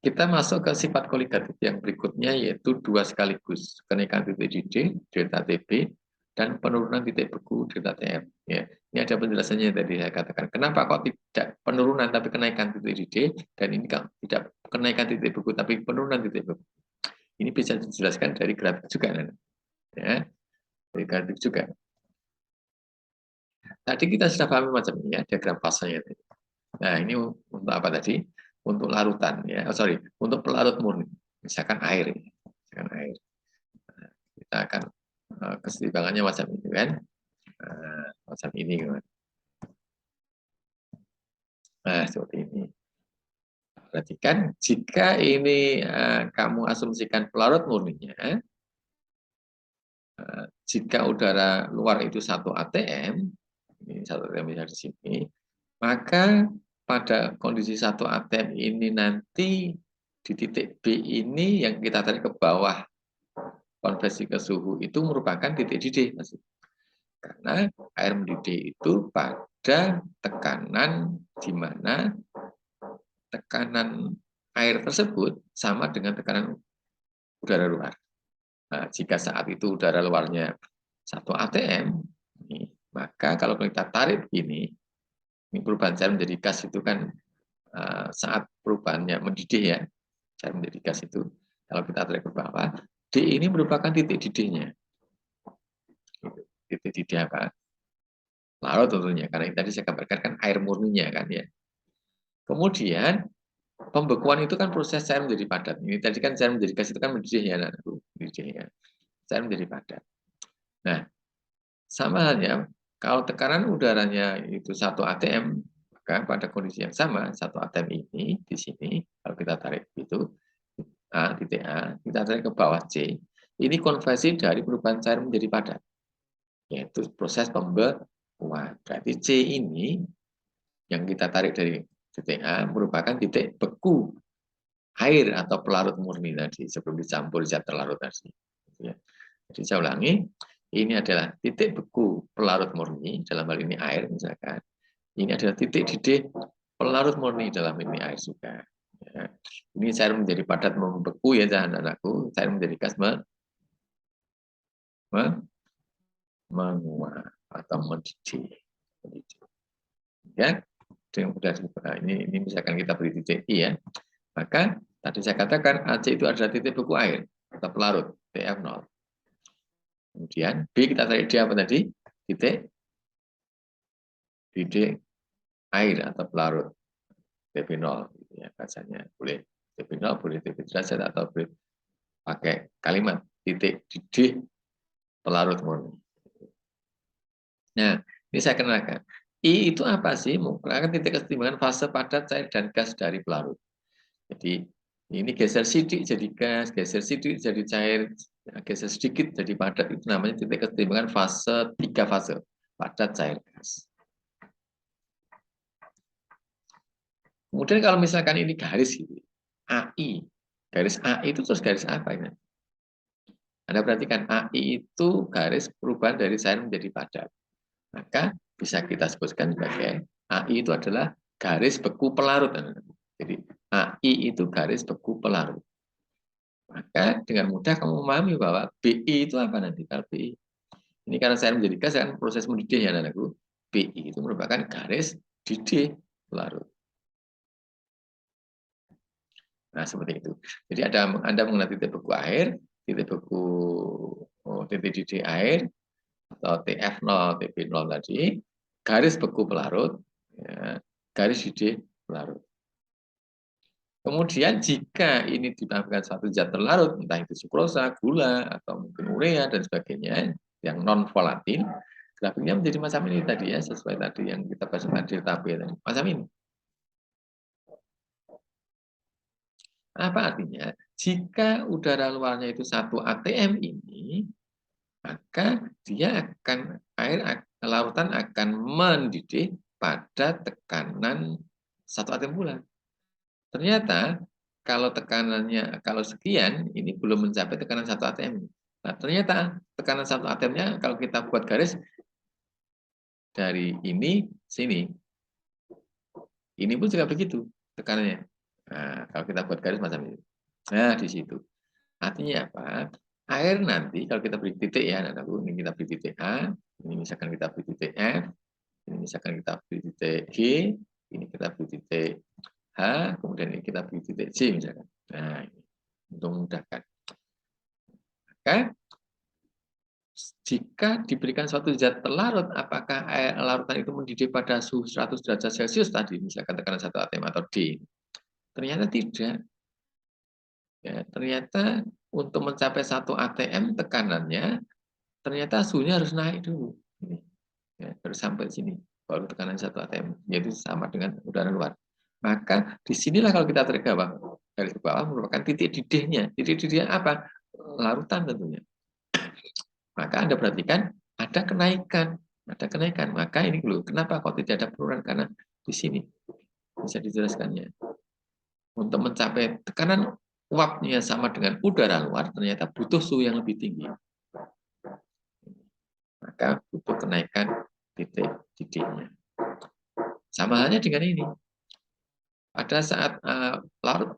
Kita masuk ke sifat koligatif yang berikutnya, yaitu dua sekaligus, kenaikan titik didih, delta TB, dan penurunan titik beku, delta TM. Ya, ini ada penjelasannya yang tadi saya katakan. Kenapa kok tidak penurunan tapi kenaikan titik didih, dan ini tidak kenaikan titik beku tapi penurunan titik beku. Ini bisa dijelaskan dari grafik juga. Ya, dari grafik juga. Tadi kita sudah paham macam ini ya, diagram fasenya. Nah, ini untuk apa tadi? Untuk larutan ya, untuk pelarut murni, misalkan air, misalkan air. Nah, kita akan kesetimbangannya macam ini kan, macam ini kan. Nah, seperti ini. Berarti kan jika ini kamu asumsikan pelarut murninya, jika udara luar itu 1 atm, ini 1 atm bisa di sini, maka pada kondisi 1 atm ini nanti di titik B ini yang kita tarik ke bawah konversi ke suhu itu merupakan titik didih. Karena air mendidih itu pada tekanan di mana tekanan air tersebut sama dengan tekanan udara luar. Nah, jika saat itu udara luarnya 1 atm, maka kalau kita tarik begini, ini perubahan cair menjadi gas itu kan saat perubahannya mendidih ya, cair menjadi gas itu, kalau kita tarik ke bawah, D ini merupakan titik didihnya. Titik didih apa? Larut tentunya, karena yang tadi saya gambarkan kan air murninya kan ya. Kemudian pembekuan itu kan proses cair menjadi padat. Ini tadi kan cair menjadi gas itu kan mendidih ya, mendidih ya. Cair menjadi padat. Nah, sama halnya kalau tekanan udaranya itu 1 atm, maka pada kondisi yang sama 1 atm ini di sini kalau kita tarik itu A, titik A, kita tarik ke bawah C, ini konversi dari perubahan cair menjadi padat, yaitu proses pembekuan. Berarti C ini yang kita tarik dari titik A merupakan titik beku air atau pelarut murni tadi sebelum dicampur zat terlarut tadi. Jadi saya ulangi, ini adalah titik beku pelarut murni, dalam hal ini air misalkan. Ini adalah titik didih pelarut murni, dalam ini air juga. Ya. Ini cair menjadi padat membeku ya anak-anakku, cair menjadi gas menguap atau mendidih. Ya, ini misalkan kita beri titik I ya. Maka tadi saya katakan AC itu adalah titik beku air atau pelarut TF0. Kemudian B kita tarik dia apa tadi? Titik didih air atau pelarut TP0 gitu ya, bahasanya boleh TP0, boleh TP derajat, atau boleh pakai kalimat titik didih pelarut murni. Nah, ini saya kenalkan. I itu apa sih? Merupakan titik kesetimbangan fase padat cair dan gas dari pelarut. Jadi ini geser sedikit jadi gas, geser sedikit jadi cair, geser sedikit jadi padat. Itu namanya titik kesetimbangan fase 3 fase, padat, cair, gas. Kemudian kalau misalkan ini garis gitu, AI, garis AI itu terus garis apa ini? Anda perhatikan AI itu garis perubahan dari cair menjadi padat. Maka bisa kita sebutkan sebagai AI itu adalah garis beku pelarut. Jadi AI itu garis beku pelarut. Maka dengan mudah kamu memahami bahwa BI itu apa nanti kalau BI. Ini karena cair menjadi gas kan proses mendidih ya anakku. BI itu merupakan garis didih pelarut. Nah, seperti itu. Jadi Anda mengenal titik beku air, titik beku titik didih air, atau TF0, TB0 tadi, garis beku pelarut, ya, garis didih pelarut. Kemudian jika ini ditambahkan satu zat terlarut, entah itu sukrosa, gula, atau mungkin urea, dan sebagainya, yang non-volatil, grafiknya menjadi macam ini tadi ya, sesuai tadi yang kita bahas tadi, macam ini. Apa artinya? Jika udara luarnya itu 1 atm ini, maka dia akan larutan akan mendidih pada tekanan 1 atm bulan. Ternyata kalau tekanannya kalau sekian, ini belum mencapai tekanan 1 atm. Nah, ternyata tekanan 1 atmnya kalau kita buat garis dari ini sini, ini pun juga begitu tekanannya. Nah, kalau kita buat garis macam ini. Nah, di situ. Artinya apa? Air nanti kalau kita beri titik ya, ini kita beri titik A, ini misalkan kita beri titik F, ini misalkan kita beri titik G, ini kita beri titik H, kemudian ini kita beri titik C misalkan. Nah, ini untuk memudahkan. Maka jika diberikan suatu zat pelarut, apakah air larutan itu mendidih pada suhu 100 derajat Celcius tadi, misalkan tekanan 1 atm atau D? Ternyata tidak. Ya, ternyata untuk mencapai 1 atm tekanannya, ternyata suhunya harus naik dulu. Ini, ya, harus sampai sini, baru tekanan 1 atm, yaitu sama dengan udara luar. Maka disinilah kalau kita tarik garis ke bawah merupakan titik didihnya. Titik didihnya apa? Larutan tentunya. Maka Anda perhatikan ada kenaikan. Ada kenaikan. Maka ini dulu, kenapa kok tidak ada penurunan? Karena di sini bisa dijelaskannya. Untuk mencapai tekanan uapnya sama dengan udara luar, ternyata butuh suhu yang lebih tinggi. Maka butuh kenaikan titik didihnya. Sama halnya dengan ini. Pada saat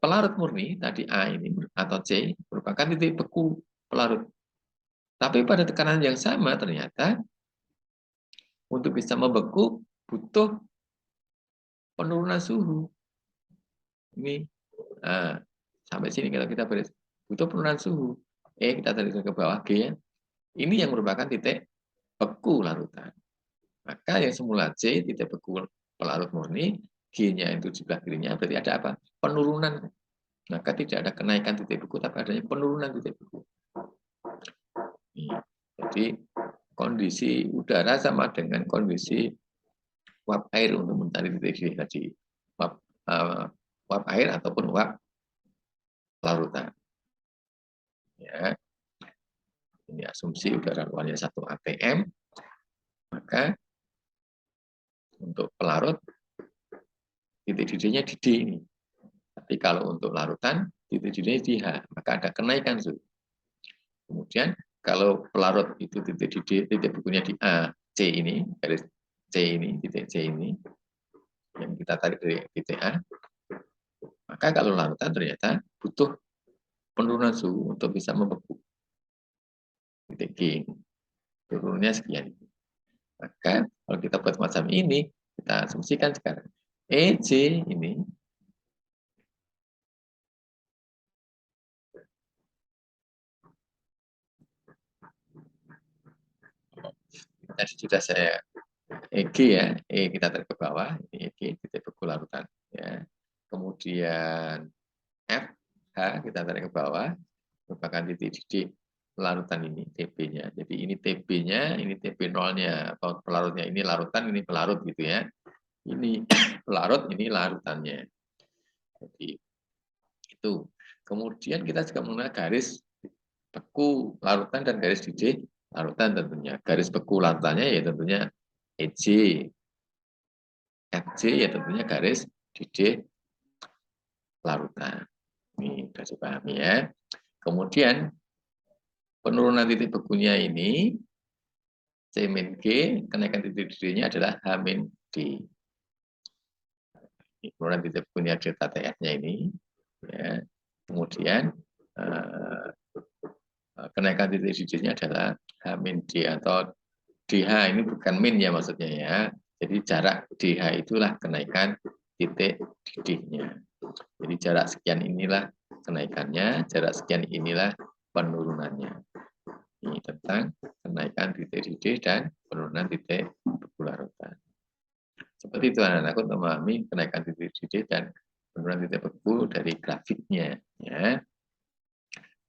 pelarut murni, tadi A ini atau C, merupakan titik beku pelarut. Tapi pada tekanan yang sama, ternyata untuk bisa membeku, butuh penurunan suhu. Ini sampai sini kalau kita beres, butuh penurunan suhu. Kita tarik ke bawah G ya. Ini yang merupakan titik beku larutan. Maka yang semula C, titik beku pelarut murni, G-nya itu di sebelah kirinya, berarti ada apa? Penurunan. Maka tidak ada kenaikan titik beku, tapi adanya penurunan titik beku. Jadi kondisi udara sama dengan kondisi uap air untuk mencari titik didih tadi. Uap air ataupun uap larutan. Ya. Ini asumsi udara luarnya 1 atm, maka untuk pelarut titik didihnya di D ini. Tapi kalau untuk larutan titik didihnya di H, maka ada kenaikan suhu. Kemudian kalau pelarut itu titik didih, titik bekunya di A, C ini, garis C ini, titik C ini, yang kita tarik dari titik A, maka kalau larutan ternyata butuh penurunan suhu untuk bisa membeku. Titik G, turunnya sekian. Maka kalau kita buat macam ini, kita asumsikan sekarang EJ ini tadi sudah saya EG ya, kita tarik ke bawah, ini EG titik beku larutan ya. Kemudian F, H kita tarik ke bawah, merupakan titik didih larutan ini TB-nya. Jadi ini TB-nya, ini TB0-nya atau pelarutnya, ini larutan, ini pelarut gitu ya. Ini pelarut, ini larutannya. Jadi itu. Kemudian kita juga menggunakan garis beku larutan dan garis didih larutan tentunya. Garis beku larutannya ya tentunya EJ. FJ ya tentunya garis didih larutan. Ini sudah dipahami ya. Kemudian penurunan titik bekunya ini C-G, kenaikan titik didihnya adalah H-D. Penurunan titik bekunya delta TF-nya ini. Ya. Kemudian kenaikan titik didihnya adalah H-D atau DH ini bukan min ya maksudnya ya. Jadi jarak DH itulah kenaikan titik didihnya. Jadi jarak sekian inilah kenaikannya, jarak sekian inilah penurunannya. Ini tentang kenaikan titik didih dan penurunan titik beku larutan. Seperti itu anak-anak untuk memahami kenaikan titik didih dan penurunan titik beku dari grafiknya. Ya.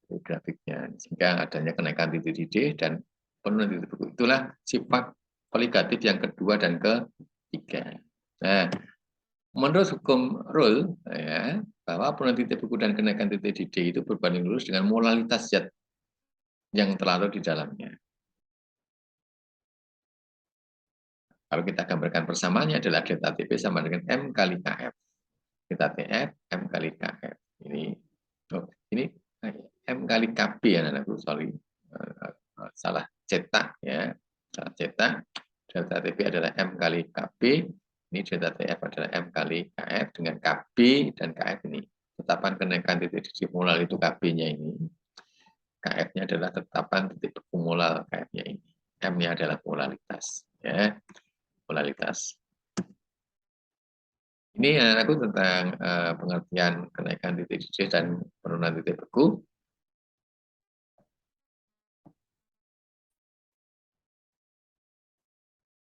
Dari grafiknya. Sehingga adanya kenaikan titik didih dan penurunan titik beku. Itulah sifat koligatif yang kedua dan ketiga. Nah, menurut hukum Rolle, ya, bahwa penurunan titik beku dan kenaikan titik didih itu berbanding lurus dengan molalitas zat yang terlarut di dalamnya. Kalau kita gambarkan persamaannya adalah delta TP sama dengan M kali KF. Delta TF, M kali KF. Ini M kali KB ya, anakku, sorry. Salah cetak ya. Salah cetak. Delta TP adalah M kali KB. Ini delta TF adalah M kali KF dengan KB dan KF ini. Tetapan kenaikan titik disimular itu KB-nya ini. KF-nya adalah tetapan titik beku molar KF-nya ini. M-nya adalah polaritas. Ya, polaritas. Ini aku tentang pengertian kenaikan titik didih dan penurunan titik beku.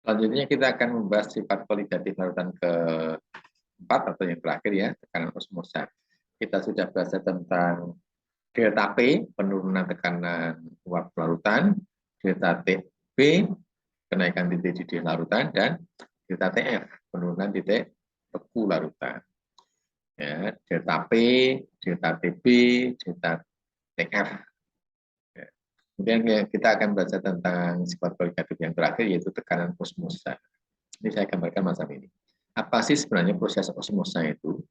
Selanjutnya kita akan membahas sifat kualitatif larutan keempat atau yang terakhir ya, tekanan osmosa. Kita sudah bahas tentang delta P, penurunan tekanan uap larutan, delta TB, kenaikan titik didih larutan, dan delta TF, penurunan titik beku larutan. Ya, delta P, delta TB, delta TF. Ya. Kemudian kita akan belajar tentang sifat kualitatif yang terakhir, yaitu tekanan osmosa. Ini saya gambarkan macam ini. Apa sih sebenarnya proses osmosa itu?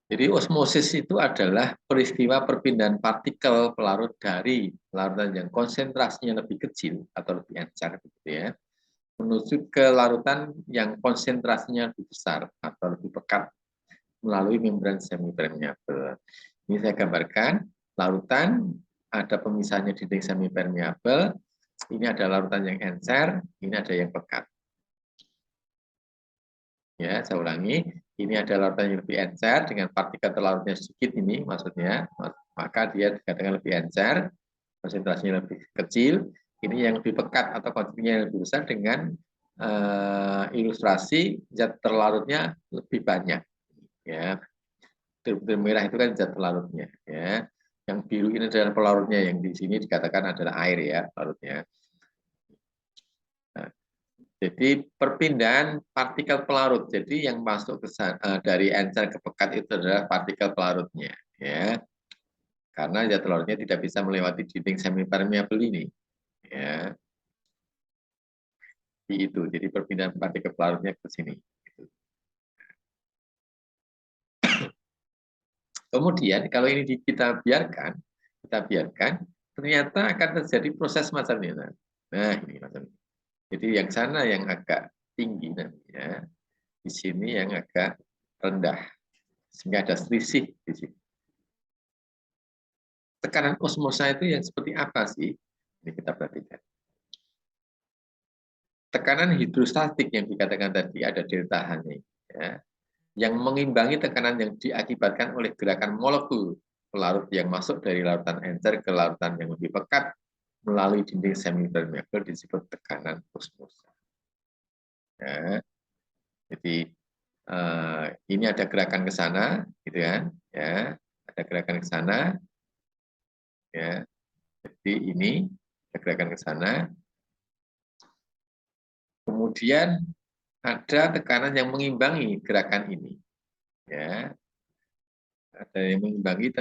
Jadi osmosis itu adalah peristiwa perpindahan partikel pelarut dari larutan yang konsentrasinya lebih kecil atau lebih encer, gitu ya, menuju ke larutan yang konsentrasinya lebih besar atau lebih pekat melalui membran semipermeabel. Ini saya gambarkan larutan, ada pemisahnya dinding semipermeabel. Ini ada larutan yang encer, ini ada yang pekat. Ya, saya ulangi, ini adalah larutan yang lebih encer dengan partikel terlarutnya sedikit ini, maksudnya, maka dia dikatakan lebih encer, konsentrasinya lebih kecil. Ini yang lebih pekat atau konsentrasinya yang lebih besar dengan ilustrasi zat terlarutnya lebih banyak. Ya, butir merah itu kan zat pelarutnya. Ya, yang biru ini adalah pelarutnya, yang di sini dikatakan adalah air ya pelarutnya. Nah, jadi perpindahan partikel pelarut. Jadi yang masuk ke dari encer ke pekat itu adalah partikel pelarutnya, ya. Karena zat pelarutnya tidak bisa melewati dinding semipermeabel ini, ya. Itu. Jadi perpindahan partikel pelarutnya ke sini. Kemudian kalau ini kita biarkan, ternyata akan terjadi proses macam ini. Nah, ini macam ini. Jadi yang sana yang agak tinggi nantinya, di sini yang agak rendah, sehingga ada selisih di sini. Tekanan osmosa itu yang seperti apa sih? Ini kita perhatikan. Tekanan hidrostatik yang dikatakan tadi ada delta H-nya, ya, yang mengimbangi tekanan yang diakibatkan oleh gerakan molekul pelarut yang masuk dari larutan encer ke larutan yang lebih pekat melalui dinding semipermeabel disebut tekanan osmosa. Ya, jadi ini ada gerakan ke sana, gitu kan? Ya, ada gerakan ke sana, ya. Jadi ini ada gerakan ke sana. Kemudian ada tekanan yang mengimbangi gerakan ini, ya. Ada yang mengimbangi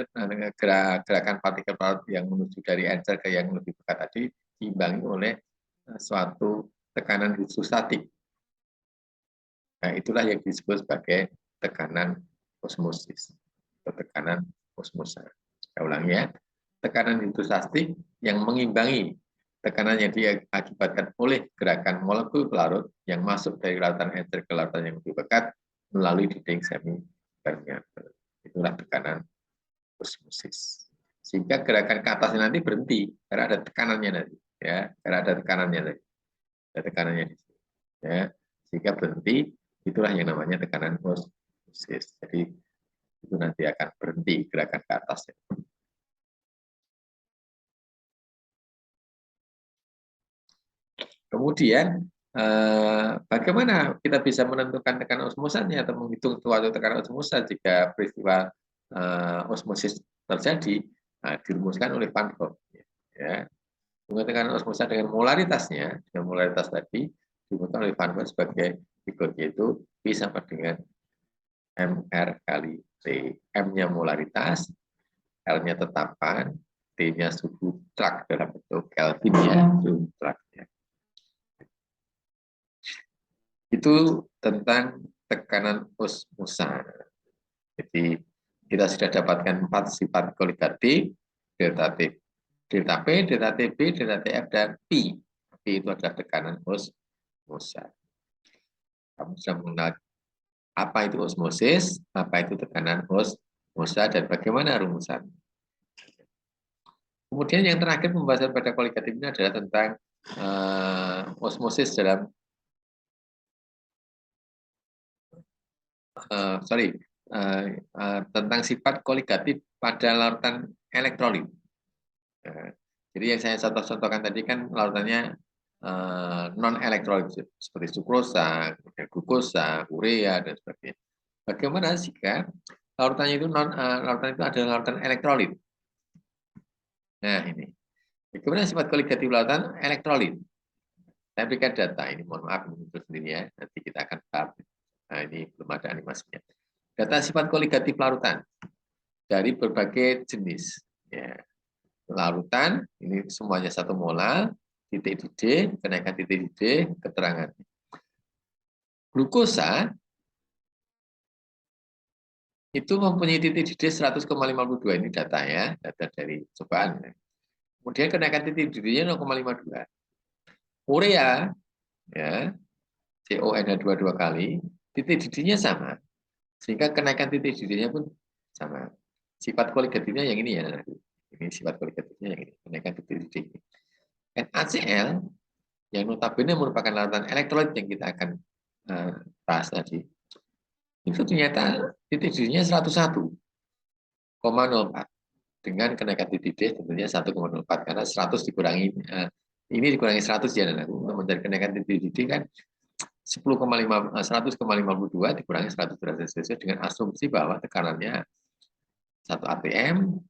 gerakan partikel pelarut yang menuju dari encer ke yang lebih pekat tadi diimbangi oleh suatu tekanan hidrostatik. Nah, itulah yang disebut sebagai tekanan osmosis atau tekanan osmosa. Saya ulangi ya, tekanan hidrostatik yang mengimbangi tekanan yang diakibatkan oleh gerakan molekul pelarut yang masuk dari larutan encer ke larutan yang lebih pekat melalui dinding semipermeabel. Itulah tekanan osmosis. Sehingga gerakan ke atasnya nanti berhenti karena ada tekanannya nanti, ya, karena ada tekanannya nanti. Ada tekanannya di sini, ya, sehingga berhenti. Itulah yang namanya tekanan osmosis. Jadi itu nanti akan berhenti gerakan ke atasnya. Kemudian bagaimana kita bisa menentukan tekanan osmosanya atau menghitung suatu tekanan osmosa jika peristiwa osmosis terjadi? Nah, dirumuskan oleh Van Hoff. Ya. Tekanan osmosa dengan molaritasnya, dengan molaritas tadi dirumuskan oleh Van Hoff sebagai berikut, yaitu P sama dengan MR kali T. M-nya molaritas, L-nya tetapan, T-nya suhu truk dalam bentuk Kelvin ya, suhu truk ya. Itu tentang tekanan osmosa. Jadi kita sudah dapatkan 4 sifat koligatif, delta T, delta P, delta TB, delta TF, dan P. P itu adalah tekanan osmosa. Kamu sudah mengenal apa itu osmosis, apa itu tekanan osmosa, dan bagaimana rumusan. Kemudian yang terakhir pembahasan pada koligatif ini adalah tentang osmosis dalam tentang sifat koligatif pada larutan elektrolit. Jadi yang saya contohkan tadi kan larutannya non elektrolit seperti sukrosa, glukosa, urea, dan sebagainya. Bagaimana jika larutannya itu larutan itu adalah larutan elektrolit? Nah ini, bagaimana sifat koligatif larutan elektrolit? Saya berikan data ini, mohon maaf muncul sendiri ya. Nanti kita akan bahas. Nah ini belum ada animasinya. Data sifat koligatif larutan dari berbagai jenis. Ya. Larutan ini semuanya 1 molar, titik di D, kenaikan titik di D, keterangan. Glukosa itu mempunyai titik di D 100,52, ini data ya, data dari cobaan. Kemudian kenaikan titik di D-nya 0,52. Urea ya, CONH2 2 kali, titik di D-nya sama. Sehingga kenaikan titik di D-nya pun sama. Sifat koligatifnya yang ini ya. Ini sifat koligatifnya yang ini, kenaikan titik di D. NaCl yang notabene merupakan larutan elektrolit yang kita akan bahas tadi, itu ternyata titik D-nya 101,04 dengan kenaikan titik D tentunya 1,04 karena 100 dikurangi ini dikurangi 100 ya, dan aku mencari kenaikan titik D kan 100,52 dikurangi 100 derajat Celcius dengan asumsi bahwa tekanannya 1 atm,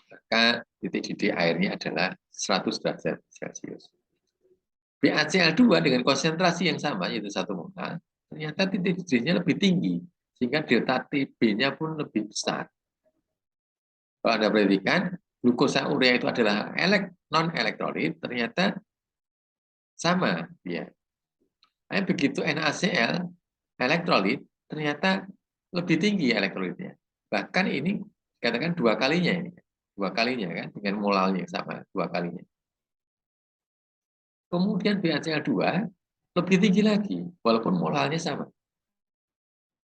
maka titik D airnya adalah 100 derajat Celcius. BaCl2 dengan konsentrasi yang sama yaitu 1 molar, ternyata titik D-nya lebih tinggi sehingga delta TB-nya pun lebih besar. Kalau Anda perhatikan, glukosa urea itu adalah non elektrolit, ternyata sama ya. Nah, begitu NaCl elektrolit, ternyata lebih tinggi elektrolitnya. Bahkan ini katakan 2 kalinya ini. 2 kalinya kan dengan molalnya sama 2 kalinya. Kemudian BaCl2 lebih tinggi lagi walaupun molalnya sama.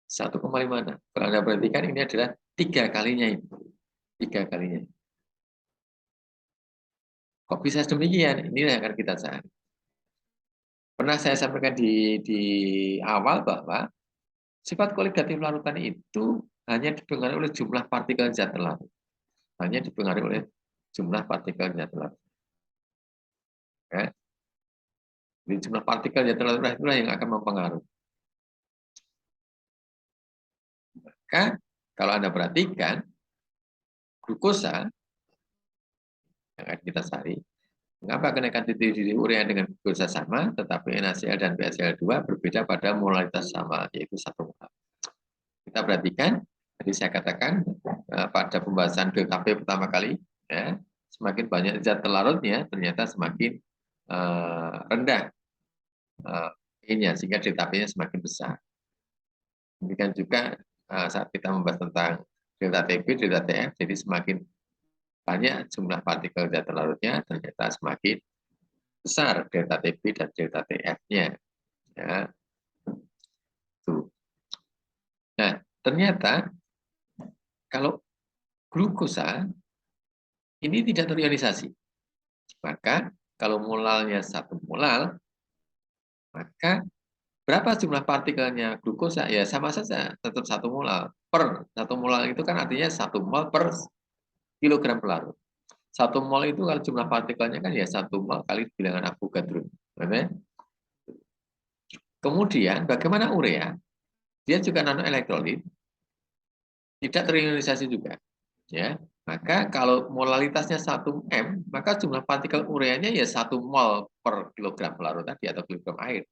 1,5. Kalau Anda perhatikan ini adalah 3 kalinya itu. 3 kalinya. Kok bisa demikian? Inilah yang akan kita cari. Pernah saya sampaikan di awal bahwa sifat koligatif larutan itu hanya dipengaruhi oleh jumlah partikel zat terlarut. Hanya dipengaruhi oleh jumlah partikel zat terlarut. Ya. Jadi jumlah partikel zat terlarut itulah yang akan mempengaruhi. Maka kalau Anda perhatikan, glukosa yang akan kita cari, mengapa kenaikan titik di urea dengan glukosa sama, tetapi NaCl dan BaCl2 berbeda pada molaritas sama, yaitu 1 molar. Kita perhatikan, tadi saya katakan pada pembahasan DKP pertama kali, ya, semakin banyak zat terlarutnya, ternyata semakin rendah ini, sehingga DKP-nya semakin besar. Demikian juga saat kita membahas tentang delta TB, delta TF, jadi semakin banyak jumlah partikel zat terlarutnya, ternyata semakin besar delta TB dan delta TF-nya. Ya. Tuh. Nah, ternyata kalau glukosa ini tidak terionisasi, maka kalau molalnya 1 molar, maka berapa jumlah partikelnya glukosa? Ya sama saja, tetap 1 molar. Per 1 molar itu kan artinya 1 mol per kilogram pelarut. 1 mol itu kalau jumlah partikelnya kan ya 1 mol kali bilangan Avogadro. Kemudian bagaimana urea? Dia juga nanoelektrolit, tidak terionisasi juga. Ya, maka kalau molalitasnya 1 m, maka jumlah partikel ureanya ya 1 mol per kilogram pelarut tadi atau kilogram air.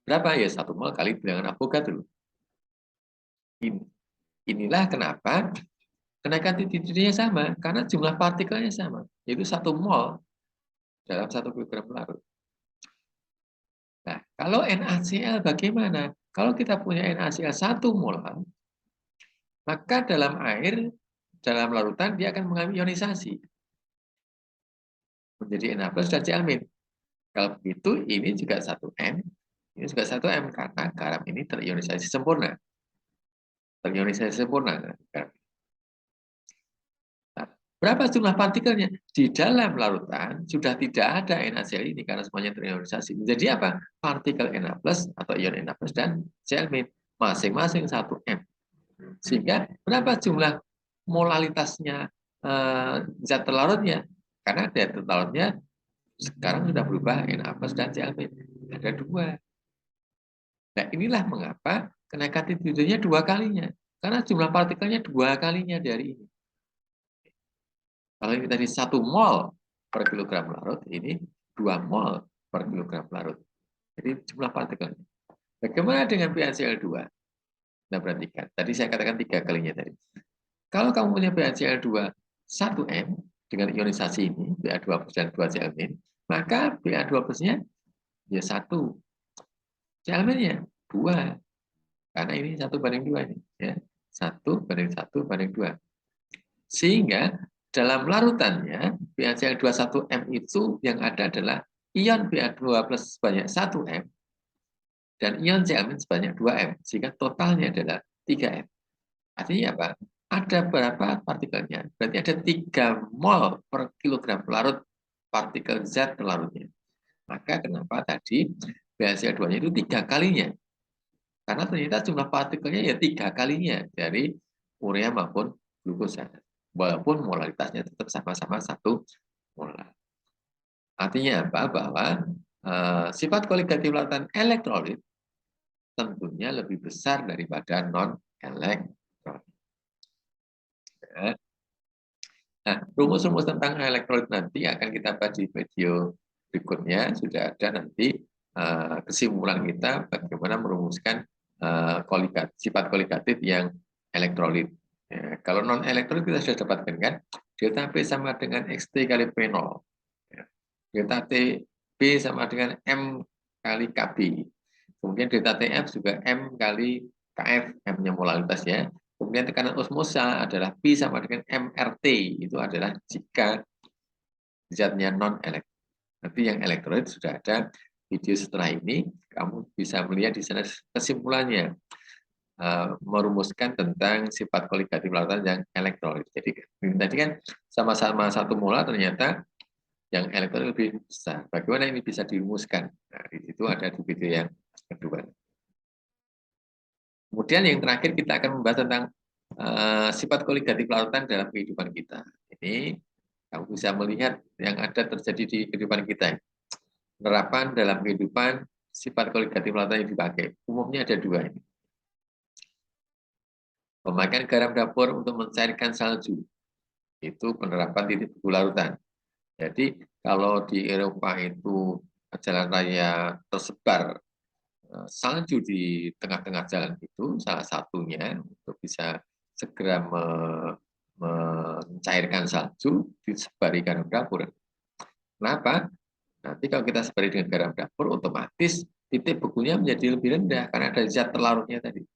Berapa ya 1 mol kali bilangan Avogadro. Inilah kenapa kenaikan titik didihnya sama karena jumlah partikelnya sama, yaitu 1 mol dalam 1 kilogram larut. Nah, kalau NaCl bagaimana? Kalau kita punya NaCl 1 molar, maka dalam air, dalam larutan dia akan mengalami ionisasi menjadi Na+ dan Cl-. Kalau begitu, ini juga 1M, ini juga 1M karena garam ini terionisasi sempurna. Terionisasi sempurna. Nah, berapa jumlah partikelnya? Di dalam larutan sudah tidak ada NaCl ini karena semuanya terionisasi. Menjadi apa? Partikel Na+ atau ion Na+ dan Cl- masing-masing 1M. Sehingga berapa jumlah molalitasnya zat terlarutnya? Karena zat terlarutnya sekarang sudah berubah Na+ dan Cl-. Ada 2. Nah, inilah mengapa kenaikan titik didihnya 2 kalinya. Karena jumlah partikelnya 2 kalinya dari ini. Kalau ini tadi 1 mol per kilogram larut, ini 2 mol per kilogram larut. Jadi jumlah partikelnya. Bagaimana dengan PaCl2? Nah, perhatikan. Tadi saya katakan 3 kalinya tadi. Kalau kamu punya PaCl2 1M dengan ionisasi ini, Ba2+ dan 2Cl-, maka Ba2+-nya ya 1. Cl-nya 2. Karena ini 1:2 ini. Ya. 1:1:2. Sehingga dalam larutannya, BaCl21M itu yang ada adalah ion Ba2+ sebanyak 1M dan ion Cl- sebanyak 2M. Sehingga totalnya adalah 3M. Artinya apa? Ada berapa partikelnya? Berarti ada 3 mol per kilogram larut partikel zat terlarutnya. Maka kenapa tadi BaCl2-nya itu 3 kalinya? Karena ternyata jumlah partikelnya ya 3 kalinya dari urea maupun glukosa. Walaupun molaritasnya tetap sama-sama 1 molar. Artinya apa? Bahwa sifat koligatif larutan elektrolit tentunya lebih besar daripada non-elektrolit. Ya. Nah, rumus-rumus tentang elektrolit nanti akan kita bahas di video berikutnya. Sudah ada nanti kesimpulan kita bagaimana merumuskan sifat koligatif yang elektrolit. Ya, kalau non elektrolit kita sudah dapatkan kan, delta P sama dengan XT kali P0. Ya. Delta TB sama dengan M kali KB. Kemudian delta TF juga M kali KF, M-nya molaritas ya. Kemudian tekanan osmosa adalah P sama dengan MRT. Itu adalah jika zatnya non elektrolit. Nanti yang elektrolit sudah ada video setelah ini. Kamu bisa melihat di sana kesimpulannya. Merumuskan tentang sifat koligatif larutan yang elektrolit. Jadi tadi kan sama-sama 1 molar, ternyata yang elektrolit lebih besar. Bagaimana ini bisa dirumuskan? Nah, di situ ada di video yang kedua. Kemudian yang terakhir kita akan membahas tentang sifat koligatif larutan dalam kehidupan kita. Ini kamu bisa melihat yang ada terjadi di kehidupan kita. Penerapan dalam kehidupan sifat koligatif larutan yang dipakai. Umumnya ada 2 ini. Pemakaian garam dapur untuk mencairkan salju. Itu penerapan titik beku larutan. Jadi kalau di Eropa itu jalan raya tersebar salju di tengah-tengah jalan itu, salah satunya untuk bisa segera mencairkan salju disebari garam dapur. Kenapa? Nanti kalau kita sebari dengan garam dapur, otomatis titik bekunya menjadi lebih rendah karena ada zat terlarutnya tadi.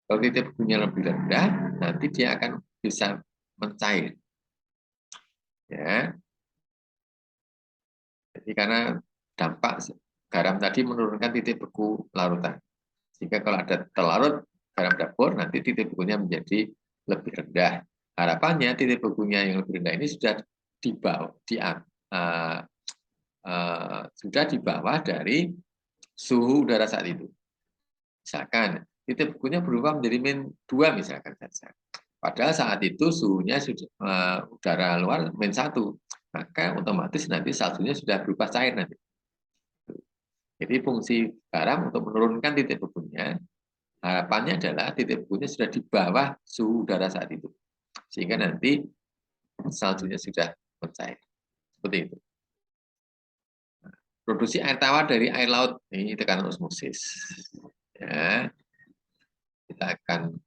Kalau titik bekunya lebih rendah, nanti dia akan bisa mencair. Ya. Jadi karena dampak garam tadi menurunkan titik beku larutan. Sehingga kalau ada terlarut garam dapur, nanti titik bekunya menjadi lebih rendah. Harapannya titik bekunya yang lebih rendah ini sudah di bawah, sudah di bawah dari suhu udara saat itu. Misalkan titik bekunya berubah menjadi -2 misalkan saja. Padahal saat itu suhunya sudah udara luar -1, maka otomatis nanti saljunya sudah berupa cair nanti. Jadi fungsi garam untuk menurunkan titik bekunya, harapannya adalah titik bekunya sudah di bawah suhu udara saat itu, sehingga nanti saljunya sudah mencair. Seperti itu. Produksi air tawar dari air laut, ini tekanan osmosis. Ya, kita akan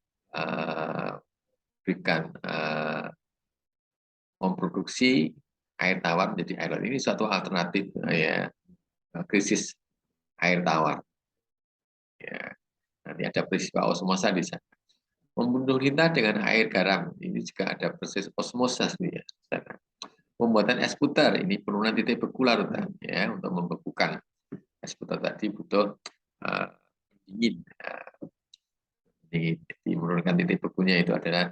memberikan memproduksi air tawar menjadi air laut. Ini suatu alternatif ya krisis air tawar. Ya, nanti ada peristiwa osmosa di sana. Membunuh lintah dengan air garam, ini juga ada proses osmosa ya. Pembuatan es puter, ini penurunan titik beku larutan ya, untuk membekukan es puter tadi butuh dingin. Jadi menurunkan titik bekunya itu adalah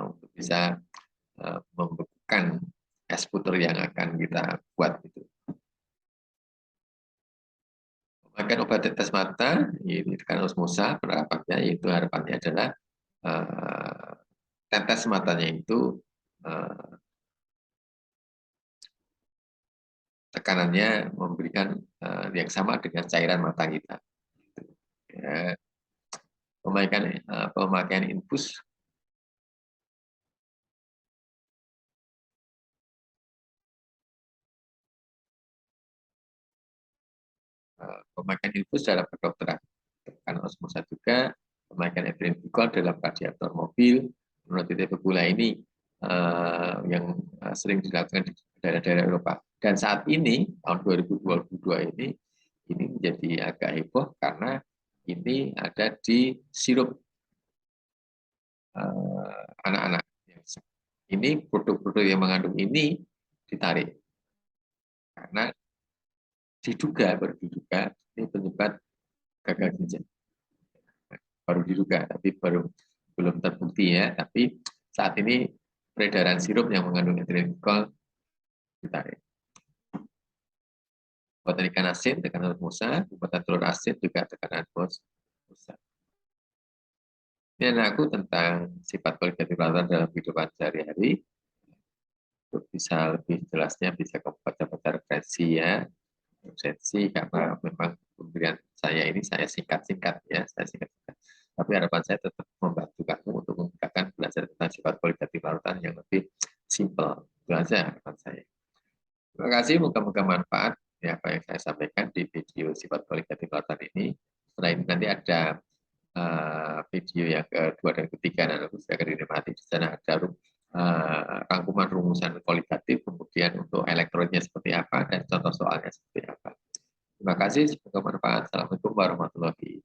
untuk bisa membekukan es puter yang akan kita buat itu. Memakai obat tetes mata, ini kan osmosa, penerapannya yaitu harapannya adalah tetes matanya itu tekanannya memberikan yang sama dengan cairan mata kita. Ya. Pemakaian infus dalam kedokteran, karena osmosa juga, pemakaian ethylene glikol dalam radiator mobil, menurut titik begula ini yang sering dilakukan di daerah-daerah Eropa. Dan saat ini tahun 2022 ini menjadi agak heboh karena ini ada di sirup anak-anak. Ini produk-produk yang mengandung ini ditarik karena diduga ini penyebab gagal ginjal. Baru diduga, tapi belum terbukti ya. Tapi saat ini peredaran sirup yang mengandung ethylene glikol ditarik. Pembuatan ikan asin tekanan osmosa, pembuatan telur asin juga tekanan osmosa. Ini aku tentang sifat kualitatif larutan dalam kehidupan sehari-hari. Untuk bisa lebih jelasnya bisa kamu baca-baca referensi ya. Referensi karena memang pemberian saya ini saya singkat-singkat ya, saya singkat-singkat. Tapi harapan saya tetap membantu kamu untuk memudahkan belajar tentang sifat kualitatif larutan yang lebih simpel. Itu aja harapan saya. Terima kasih, moga-moga manfaat ya apa yang saya sampaikan di video sifat kualitatif larutan ini. Setelah ini nanti ada video yang kedua dan ketiga, dan aku sudah akan dinikmati. Di sana ada rangkuman rumusan kualitatif, kemudian untuk elektrolitnya seperti apa, dan contoh soalnya seperti apa. Terima kasih, semoga bermanfaat. Assalamualaikum warahmatullahi wabarakatuh.